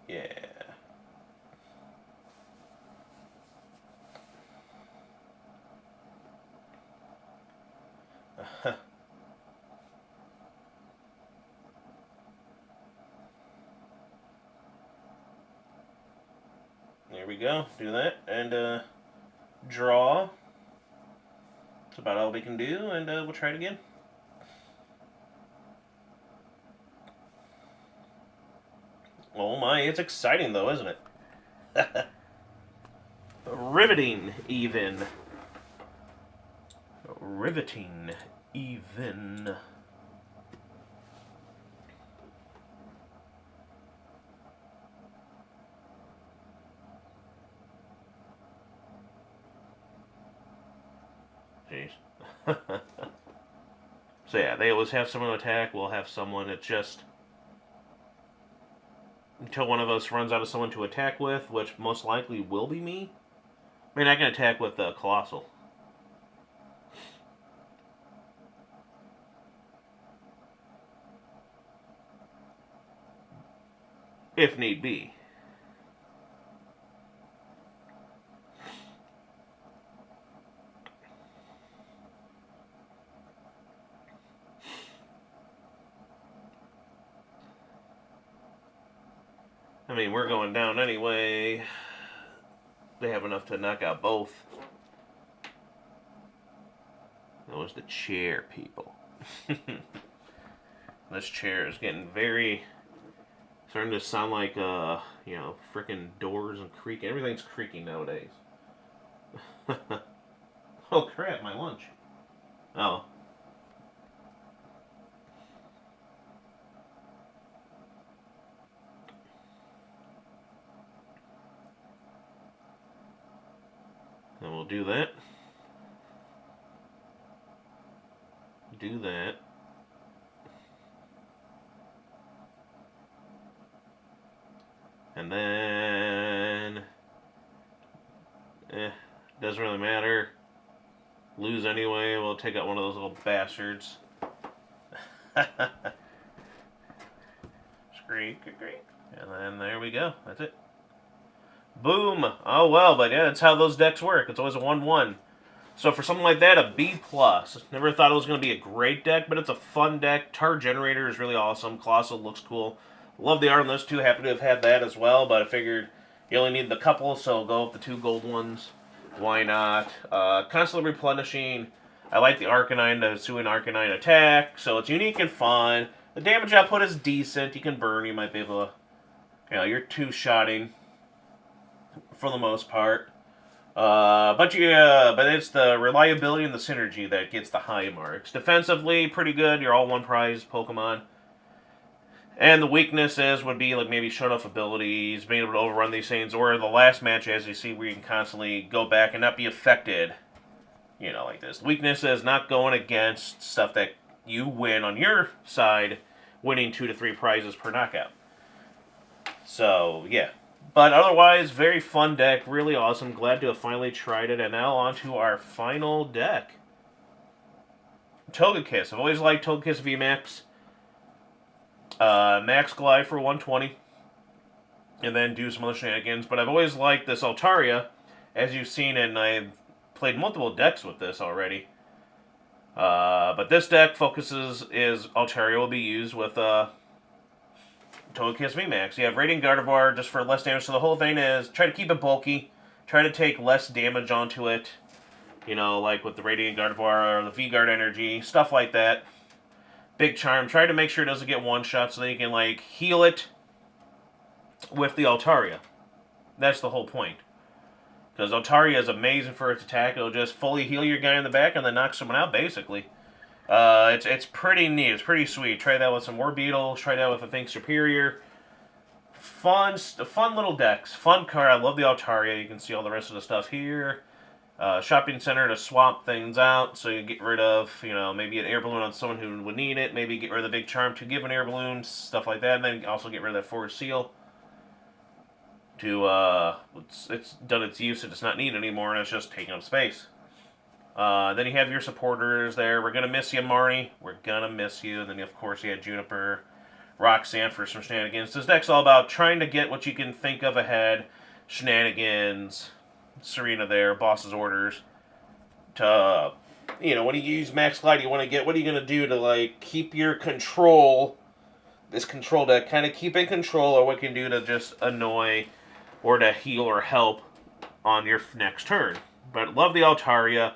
Yeah. There we go. Do that. And draw. That's about all we can do. And we'll try it again. Oh my, it's exciting though, isn't it? Riveting, even. Riveting, even. Jeez. So yeah, they always have someone to attack. We'll have someone. It's just until one of us runs out of someone to attack with, which most likely will be me. I mean, I can attack with the Coalossal. If need be. I mean, we're going down anyway. They have enough to knock out both. That was the chair, people. This chair is getting very... starting to sound like, frickin' doors and creaking. Everything's creaking nowadays. Oh, crap, my lunch. Oh. And we'll do that. Do that. And then... doesn't really matter. Lose anyway, we'll take out one of those little bastards. Screek. And then there we go. That's it. Boom! Oh well, but yeah, that's how those decks work. It's always a 1-1. So for something like that, a B+. Never thought it was going to be a great deck, but it's a fun deck. Tar Generator is really awesome. Coalossal looks cool. Love the art on those two. Happy to have had that as well, but I figured you only need the couple, so go with the 2 gold ones. Why not? Constantly replenishing. I like the Arcanine, the Hisuian Arcanine attack, so it's unique and fun. The damage output is decent. You can burn. You might be able to... you're 2-shotting for the most part. But it's the reliability and the synergy that gets the high marks. Defensively, pretty good. You're all 1-prize Pokemon. And the weaknesses would be like maybe shut off abilities, being able to overrun these things, or the last match, as you see, where you can constantly go back and not be affected. Like this. The weakness is not going against stuff that you win on your side, winning 2 to 3 prizes per knockout. So, yeah. But otherwise, very fun deck, really awesome. Glad to have finally tried it. And now on to our final deck. Togekiss. I've always liked Togekiss VMAX. Max Glide for 120. And then do some other shenanigans. But I've always liked this Altaria, as you've seen, and I've played multiple decks with this already. But this deck is Altaria will be used with Togekiss VMAX. You have Radiant Gardevoir just for less damage. So the whole thing is try to keep it bulky, try to take less damage onto it. You know, like with the Radiant Gardevoir or the V-Guard energy, stuff like that. Big Charm. Try to make sure it doesn't get one shot so that you can like heal it with the Altaria. That's the whole point. Because Altaria is amazing for its attack. It'll just fully heal your guy in the back and then knock someone out, basically. It's pretty neat. It's pretty sweet. Try that with some more beetles. Try that with a Think Superior. Fun little decks. Fun card. I love the Altaria. You can see all the rest of the stuff here. Shopping center to swap things out. So you get rid of, you know, maybe an air balloon on someone who would need it. Maybe get rid of the Big Charm to give an air balloon. Stuff like that. And then also get rid of that Force Seal. It's done its use. It does not need anymore, and it's just taking up space. Then you have your supporters there. We're gonna miss you, Marnie. We're gonna miss you. And then of course you had Juniper, Roxanne for some shenanigans. This deck's all about trying to get what you can think of ahead. Shenanigans, Serena there, boss's orders. To you know, when you use Max Glide, you want to get what are you gonna do to like keep your control. This control deck kind of keep in control, or what you can do to just annoy. Or to heal or help on your next turn. But love the Altaria.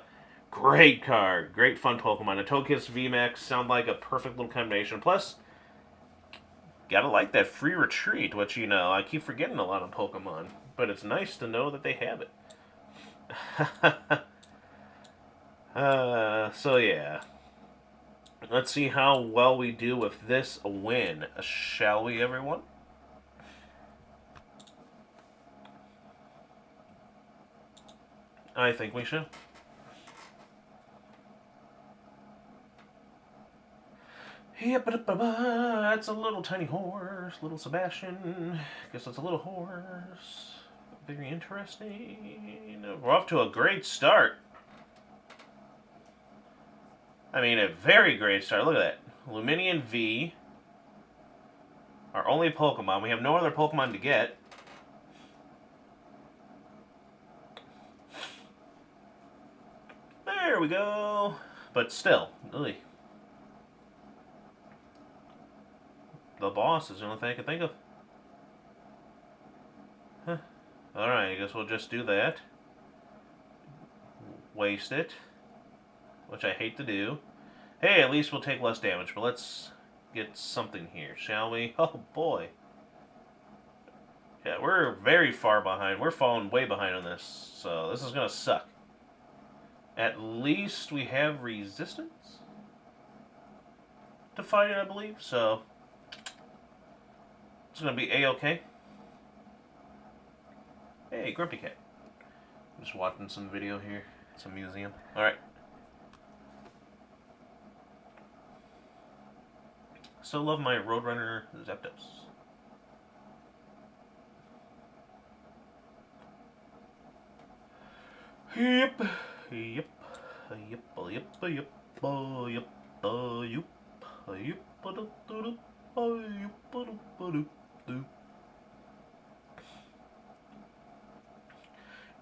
Great card. Great fun Pokemon. The Togekiss VMAX sound like a perfect little combination. Plus, gotta like that free retreat, which, you know, I keep forgetting a lot of Pokemon. But it's nice to know that they have it. So yeah. Let's see how well we do with this win. Shall we, everyone? I think we should. Yep, that's a little tiny horse, little Sebastian. Guess that's a little horse. Very interesting. We're off to a great start. I mean, a very great start. Look at that. Luminion V. Our only Pokemon. We have no other Pokemon to get. There we go. But still, really. The boss is the only thing I can think of. Huh. Alright, I guess we'll just do that. Waste it. Which I hate to do. Hey, at least we'll take less damage, but let's get something here, shall we? Oh boy. Yeah, we're very far behind. We're falling way behind on this, so this is gonna suck. At least we have resistance to fight it, I believe, so it's going to be A-okay. Hey, Grumpy Cat. I'm just watching some video here. It's a museum. Alright. Still love my Roadrunner Zapdos. Yep. Yep. Yep. Yep. Yep. Yep.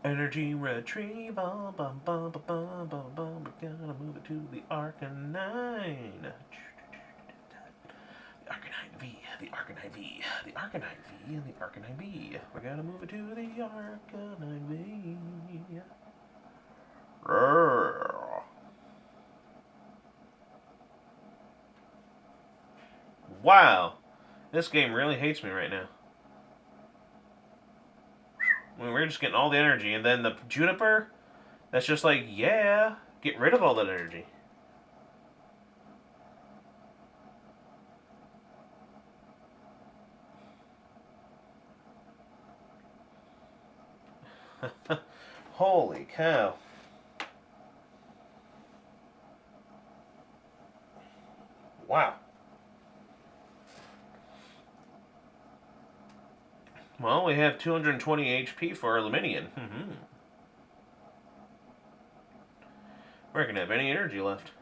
Energy retrieval. We're gonna move it to the Arcanine. The Arcanine V. The Arcanine V. The Arcanine V. And the Arcanine V. We're gonna move it to the Arcanine V. Wow, this game really hates me right now. I mean, we're just getting all the energy, and then the Juniper, that's just like, yeah, get rid of all that energy. Holy cow. Wow. Well, we have 220 HP for our Luminion. We're going to have any energy left.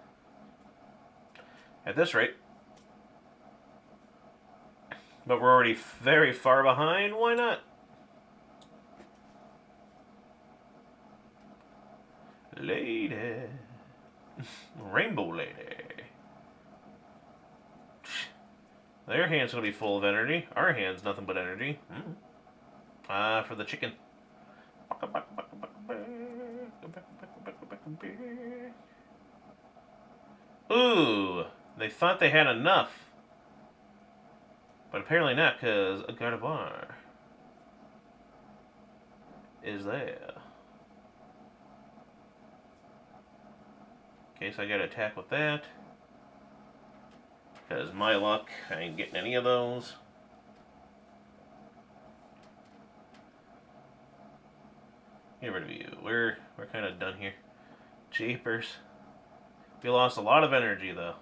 At this rate. But we're already very far behind. Why not? Lady. Rainbow Lady. Their hand's going to be full of energy. Our hand's nothing but energy. For the chicken. Ooh, they thought they had enough. But apparently not, because a Gardevoir is there. Okay, so I gotta attack with that. Because my luck, I ain't getting any of those. Get rid of you. We're kind of done here. Jeepers. We lost a lot of energy, though.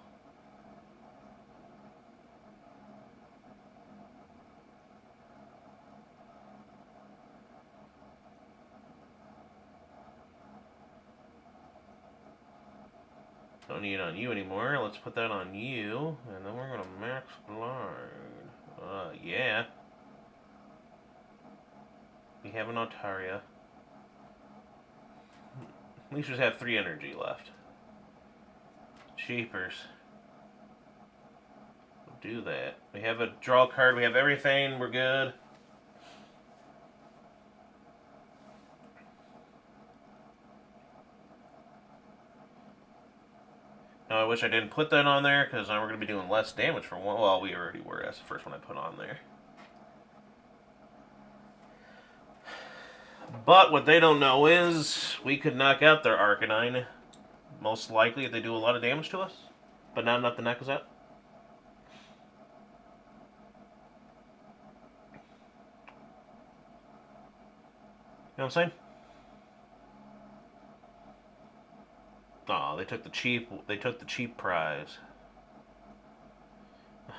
Don't need it on you anymore. Let's put that on you. And then we're going to max blind. Yeah. We have an Altaria. At least we have 3 energy left. Cheapers. We'll do that. We have a draw card. We have everything. We're good. Now I wish I didn't put that on there, because now we're going to be doing less damage for one. Well, we already were. That's the first one I put on there. But what they don't know is we could knock out their Arcanine. Most likely if they do a lot of damage to us. But not enough to knock us out. You know what I'm saying? Oh, they took the cheap prize.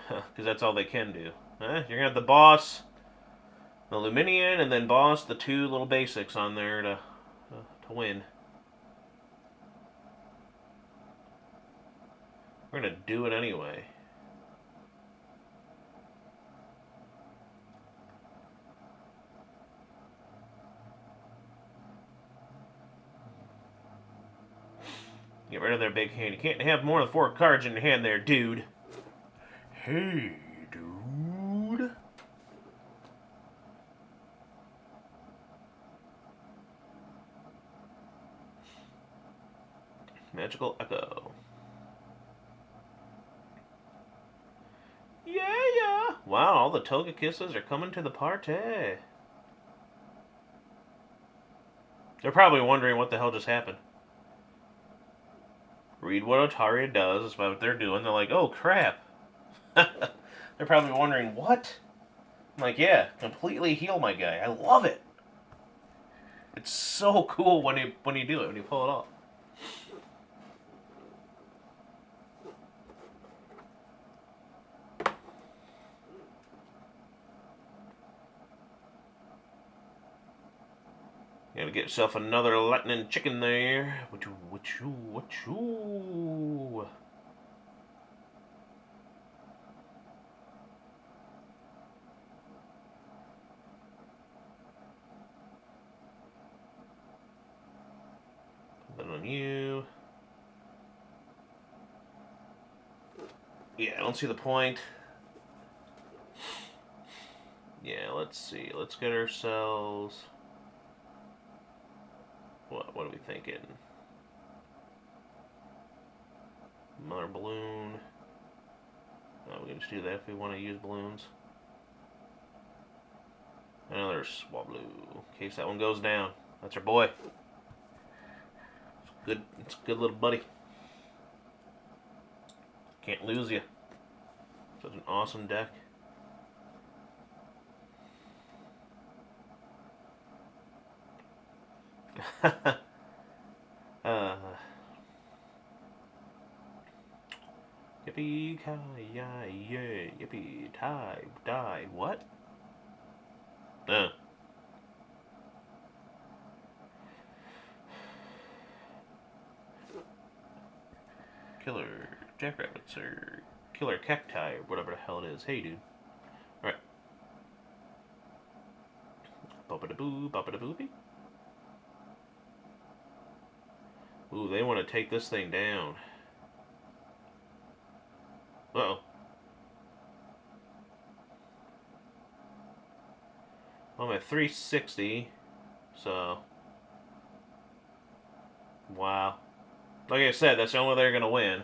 Because that's all they can do. You're gonna have the boss, the Luminian, and then boss, the 2 little basics on there to win. We're gonna do it anyway. Get rid of their big hand. You can't have more than 4 cards in your hand there, dude. Hey, dude. Magical Echo. Yeah. Wow, all the Togekisses are coming to the party. They're probably wondering what the hell just happened. Read what Altaria does. That's what they're doing. They're like, oh, crap. They're probably wondering, what? I'm like, yeah, completely heal my guy. I love it. It's so cool when you do it, when you pull it off. You gotta get yourself another lightning chicken there. What you? Put that on you. Yeah, I don't see the point. Yeah, let's see. Let's get ourselves... What are we thinking? Another balloon. We can just do that if we want to use balloons. Another Swablu. In case that one goes down. That's our boy. It's good. It's a good little buddy. Can't lose you. Such an awesome deck. Yippee ki yay, yippee tie die. What? Killer jackrabbits or killer cacti or whatever the hell it is. Hey, dude. Alright. Bop-a-da-boo, bop-a-da-boopy. Ooh, they want to take this thing down. Uh-oh. Well, I'm at 360, so... Wow. Like I said, that's the only way they're going to win.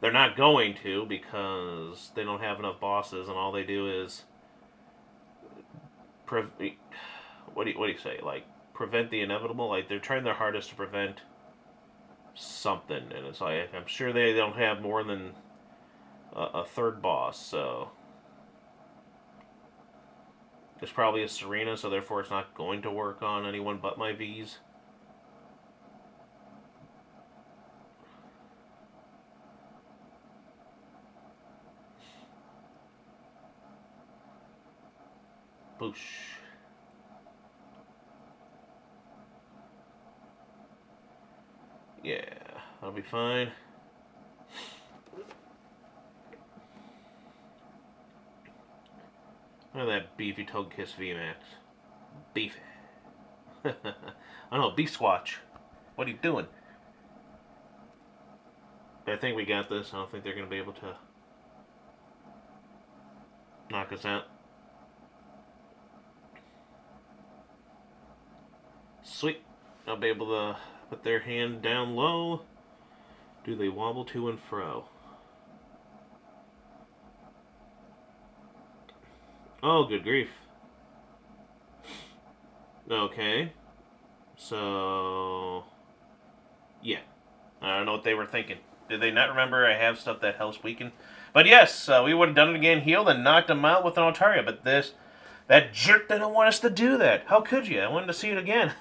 They're not going to because they don't have enough bosses, and all they do is... What do you say? Like, prevent the inevitable? Like, they're trying their hardest to prevent something, and it's like, I'm sure they don't have more than a third boss, so... There's probably a Serena, so therefore it's not going to work on anyone but my Vs. Boosh. Yeah, that'll be fine. Look at that beefy Togekiss VMAX. Beefy. I don't know, Beef Squatch. What are you doing? But I think we got this. I don't think they're going to be able to knock us out. Sweet. I'll be able to put their hand down low. Do they wobble to and fro? Oh, good grief. Okay. So... yeah. I don't know what they were thinking. Did they not remember I have stuff that helps weaken? But yes, we would have done it again, healed, and knocked them out with an Altaria. But that jerk didn't want us to do that. How could you? I wanted to see it again.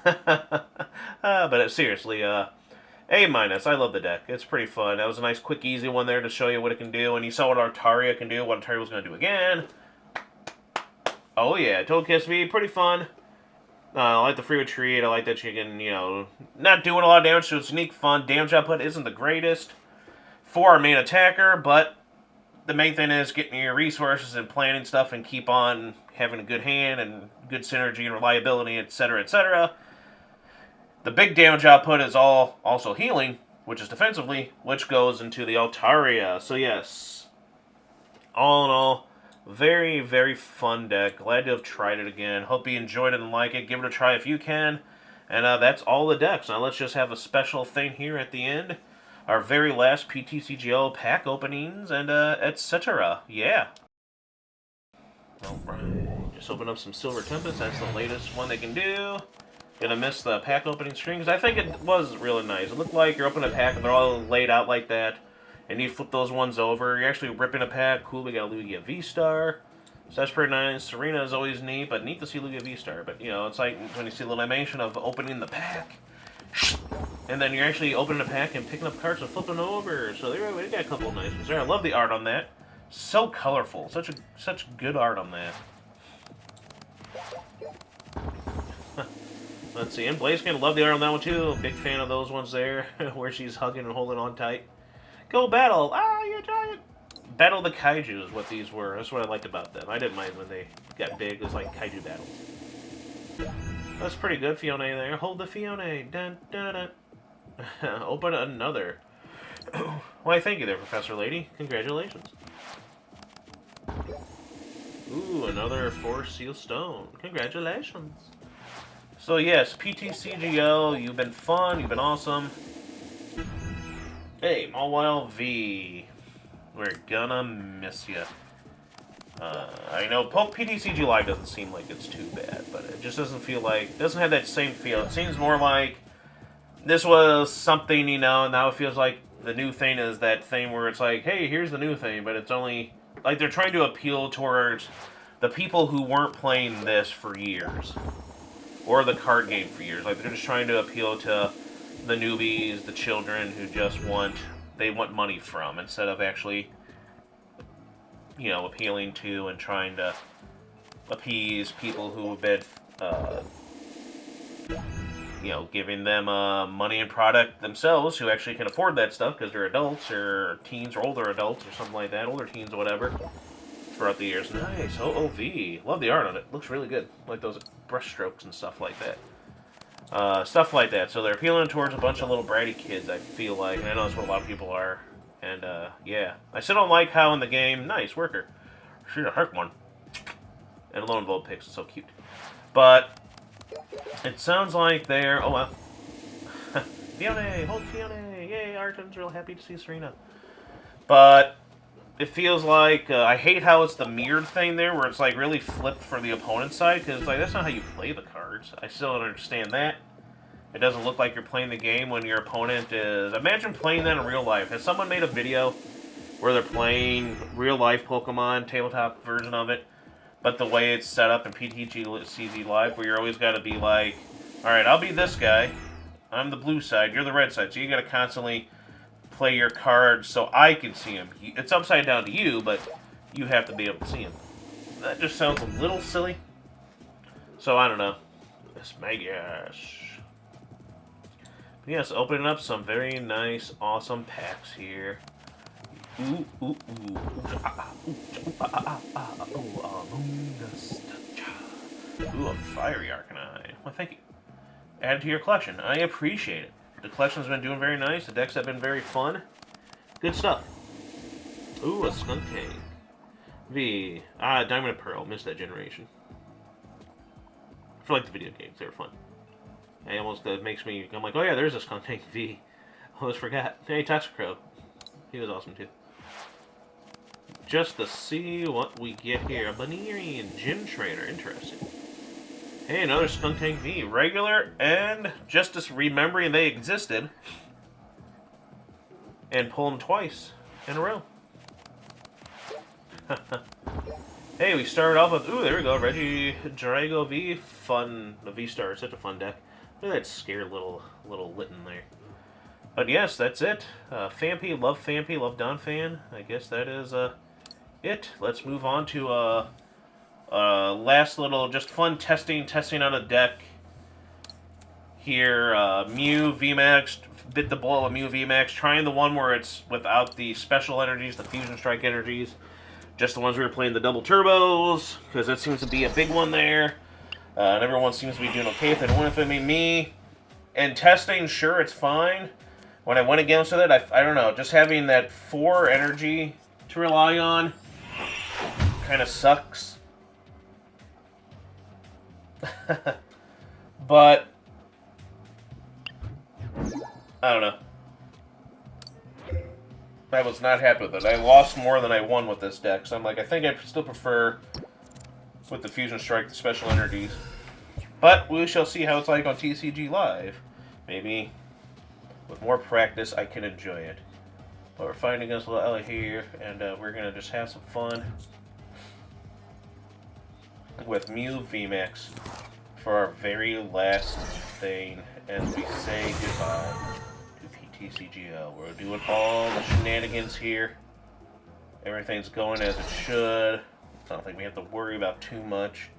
But seriously, A-. I love the deck. It's pretty fun. That was a nice, quick, easy one there to show you what it can do. And you saw what Altaria can do, what Altaria was going to do again. Oh yeah, Togekiss V, pretty fun. I like the free retreat. I like that you can, not doing a lot of damage, so it's unique, fun. Damage output isn't the greatest for our main attacker, but the main thing is getting your resources and planning stuff and keep on having a good hand and good synergy and reliability, etc., etc. The big damage output is also healing, which is defensively, which goes into the Altaria. So yes, all in all, very, very fun deck. Glad to have tried it again. Hope you enjoyed it and like it. Give it a try if you can. And that's all the decks. Now let's just have a special thing here at the end. Our very last PTCGO pack openings and etc. Yeah. Alright. Just open up some Silver Tempest. That's the latest one they can do. Gonna miss the pack opening screen because I think it was really nice. It looked like you're opening a pack and they're all laid out like that. And you flip those ones over. You're actually ripping a pack. Cool, we got Lugia VSTAR. So that's pretty nice. Serena is always neat, but neat to see Lugia VSTAR. But, it's like when you see the little animation of opening the pack. And then you're actually opening a pack and picking up cards and flipping over. So we got a couple of nice ones there. I love the art on that. So colorful. Such good art on that. Let's see. And Blaziken, love the art on that one too. Big fan of those ones there, where she's hugging and holding on tight. Go battle! Ah, you giant! Battle the Kaiju is what these were. That's what I liked about them. I didn't mind when they got big. It was like Kaiju battles. That's pretty good, Fiona there. Hold the Fiona. Dun, dun, dun. Open another. Why, thank you there, Professor Lady. Congratulations. Ooh, another Force Seal Stone. Congratulations. So yes, PTCGO, you've been fun, you've been awesome. Hey, Mawile V, we're gonna miss you. I know PTCG Live doesn't seem like it's too bad, but it just doesn't feel like, doesn't have that same feel. It seems more like this was something, now it feels like the new thing is that thing where it's like, hey, here's the new thing, but it's only, like they're trying to appeal towards the people who weren't playing this for years. Or the card game for years. Like, they're just trying to appeal to the newbies, the children who just want money from, instead of actually, appealing to and trying to appease people who have been, you know, giving them money and product themselves who actually can afford that stuff because they're adults or teens or older adults or something like that, older teens or whatever, throughout the years. Nice. OOV. Love the art on it. Looks really good. Like those brush strokes and stuff like that. Stuff like that. So they're appealing towards a bunch of little bratty kids, I feel like. And I know that's what a lot of people are. And, yeah. I still don't like how in the game, nice, worker. She's a heck one. And Lone Vulpix is so cute. But it sounds like they're... Oh, wow. Fiona! Hold Fiona! Yay, Arton's real happy to see Serena. But it feels like... I hate how it's the mirrored thing there, where it's like really flipped for the opponent's side, because like that's not how you play the cards. I still don't understand that. It doesn't look like you're playing the game when your opponent is... Imagine playing that in real life. Has someone made a video where they're playing real-life Pokemon, tabletop version of it, but the way it's set up in PTCG Live, where you're always got to be like, alright, I'll be this guy, I'm the blue side, you're the red side, so you got to constantly play your cards so I can see them. It's upside down to you, but you have to be able to see them. That just sounds a little silly. So, I don't know. It's my gosh. But yes, opening up some very nice, awesome packs here. Ooh, ooh, ooh. Ooh, a fiery Arcanine. Well, thank you. Add to your collection. I appreciate it. The collection's been doing very nice. The decks have been very fun. Good stuff. Ooh, a Skuntank. Diamond and Pearl. Missed that generation. I feel like the video games. They were fun. It almost makes me... I'm like, oh yeah, there's a Skuntank V. I almost forgot. Hey, Toxicrow. He was awesome, too. Just to see what we get here. A Banerian Gym Trainer. Interesting. Hey, another Skuntank V. Regular and just as remembering they existed. And pull them twice in a row. Hey, we started off with... Ooh, there we go. Rayquaza V. Fun. The VSTAR is such a fun deck. Look at that scared little Litten there. But yes, that's it. Phanpy, love Donphan. I guess that is it. Let's move on to last little just fun testing on a deck here. Mew VMAX, bit the bullet of Mew VMAX. Trying the one where it's without the special energies, the Fusion Strike energies. Just the ones we were playing the double turbos, because that seems to be a big one there. And everyone seems to be doing okay. If they don't want to fit me. And testing, sure, it's fine. When I went against it, I don't know, just having that 4 energy to rely on kind of sucks. But I don't know. I was not happy with it. I lost more than I won with this deck, so I'm like, I think I still prefer with the Fusion Strike the special energies. But we shall see how it's like on TCG Live. Maybe with more practice, I can enjoy it. But we're fighting against little Ella here, and we're going to just have some fun with Mew VMAX for our very last thing as we say goodbye to PTCGO. We're doing all the shenanigans here. Everything's going as it should. I don't think we have to worry about too much.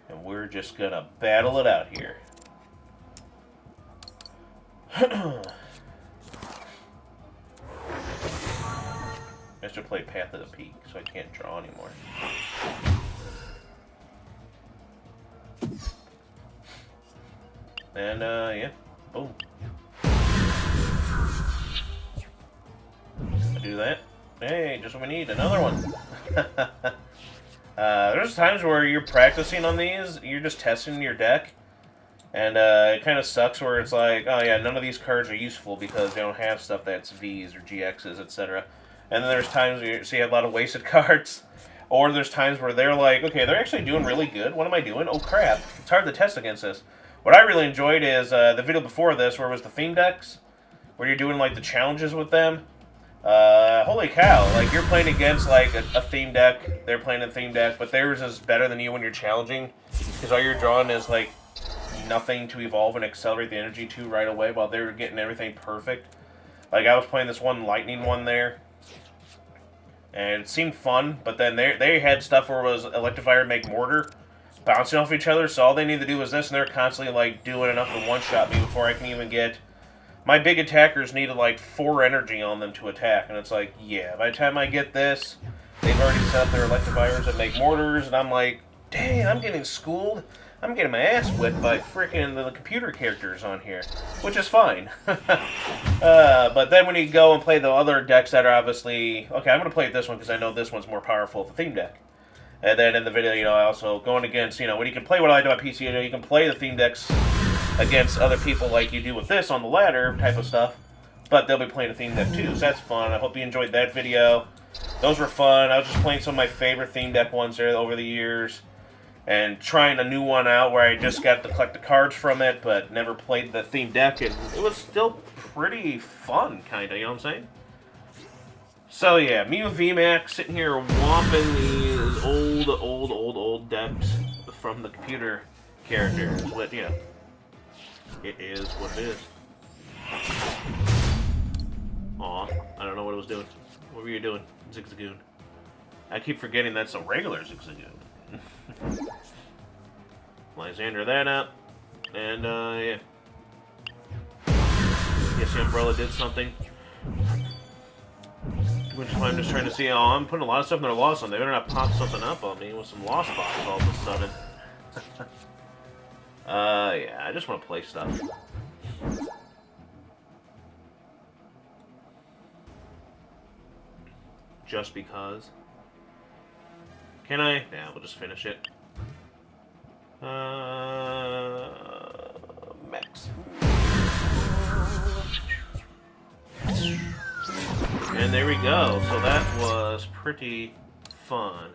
And we're just going to battle it out here. I should play Path of the Peak, so I can't draw anymore. And, yeah. Boom. I do that. Hey, just what we need. Another one. There's times where you're practicing on these, you're just testing your deck. And it kind of sucks where it's like, oh yeah, none of these cards are useful because they don't have stuff that's Vs or GXs, etc. And then there's times where you have a lot of wasted cards. Or there's times where they're like, okay, they're actually doing really good. What am I doing? Oh crap, it's hard to test against this. What I really enjoyed is the video before this where it was the theme decks. Where you're doing like the challenges with them. Holy cow, like you're playing against like a theme deck. They're playing a theme deck, but theirs is better than you when you're challenging. Because all you're drawing is like nothing to evolve and accelerate the energy to right away while they were getting everything perfect. Like I was playing this one lightning one there. And it seemed fun, but then they had stuff where it was Electivire make Mortar. bouncing off each other, so all they need to do is this, and they're constantly, like, doing enough to one-shot me before I can even get... My big attackers needed, like, 4 energy on them to attack, and it's like, yeah, by the time I get this, they've already set up their Electivires that make mortars, and I'm like, dang, I'm getting schooled. I'm getting my ass whipped by freaking the computer characters on here, which is fine. But then when you go and play the other decks that are obviously... Okay, I'm going to play this one because I know this one's more powerful, the theme deck. And then in the video, you know, I also going against, you know, when you can play what I do on PTCGO, you can play the theme decks against other people like you do with this on the ladder type of stuff. But they'll be playing a theme deck too, so that's fun. I hope you enjoyed that video. Those were fun. I was just playing some of my favorite theme deck ones there over the years. And trying a new one out where I just got to collect the cards from it, but never played the theme deck, and it was still pretty fun, kind of, you know what I'm saying? So yeah, Mew VMAX sitting here whomping these old decks from the computer characters, but, you know, it is what it is. Aw, I don't know what it was doing. What were you doing, Zigzagoon? I keep forgetting that's a regular Zigzagoon. Lysander that up. And, yeah. Guess the Umbrella did something. Which is why I'm just trying to see. Oh, I'm putting a lot of stuff in their loss on. They better not pop something up on me with some lost box all of a sudden. Yeah, I just want to play stuff. Just because. Can I? Yeah, we'll just finish it. Max. And there we go. So that was pretty fun.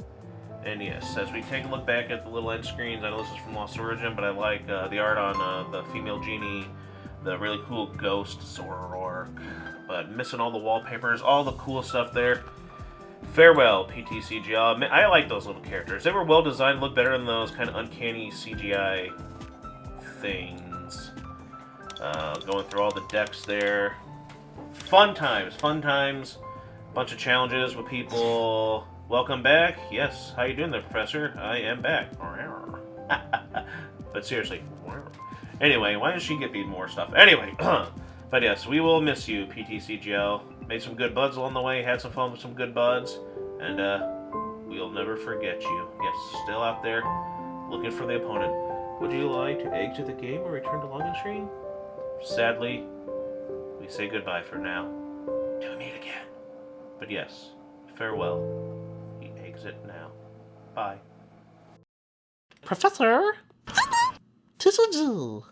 And yes, as we take a look back at the little end screens, I know this is from Lost Origin, but I like the art on the female genie, the really cool ghost Zoroark, but missing all the wallpapers, all the cool stuff there. Farewell, PTCGO. I like those little characters. They were well designed, look better than those kind of uncanny CGI things. Going through all the decks there. Fun times, fun times. Bunch of challenges with people. Welcome back. Yes, how you doing there, Professor? I am back. But seriously. Anyway, why does she get me more stuff? Anyway, but yes, we will miss you, PTCGO. Made some good buds along the way, had some fun with some good buds, and we'll never forget you. Yes, still out there, looking for the opponent. Would you like to exit the game or return to login screen? Sadly, we say goodbye for now. Till we meet again. But yes, farewell. We exit now. Bye. Professor TCG.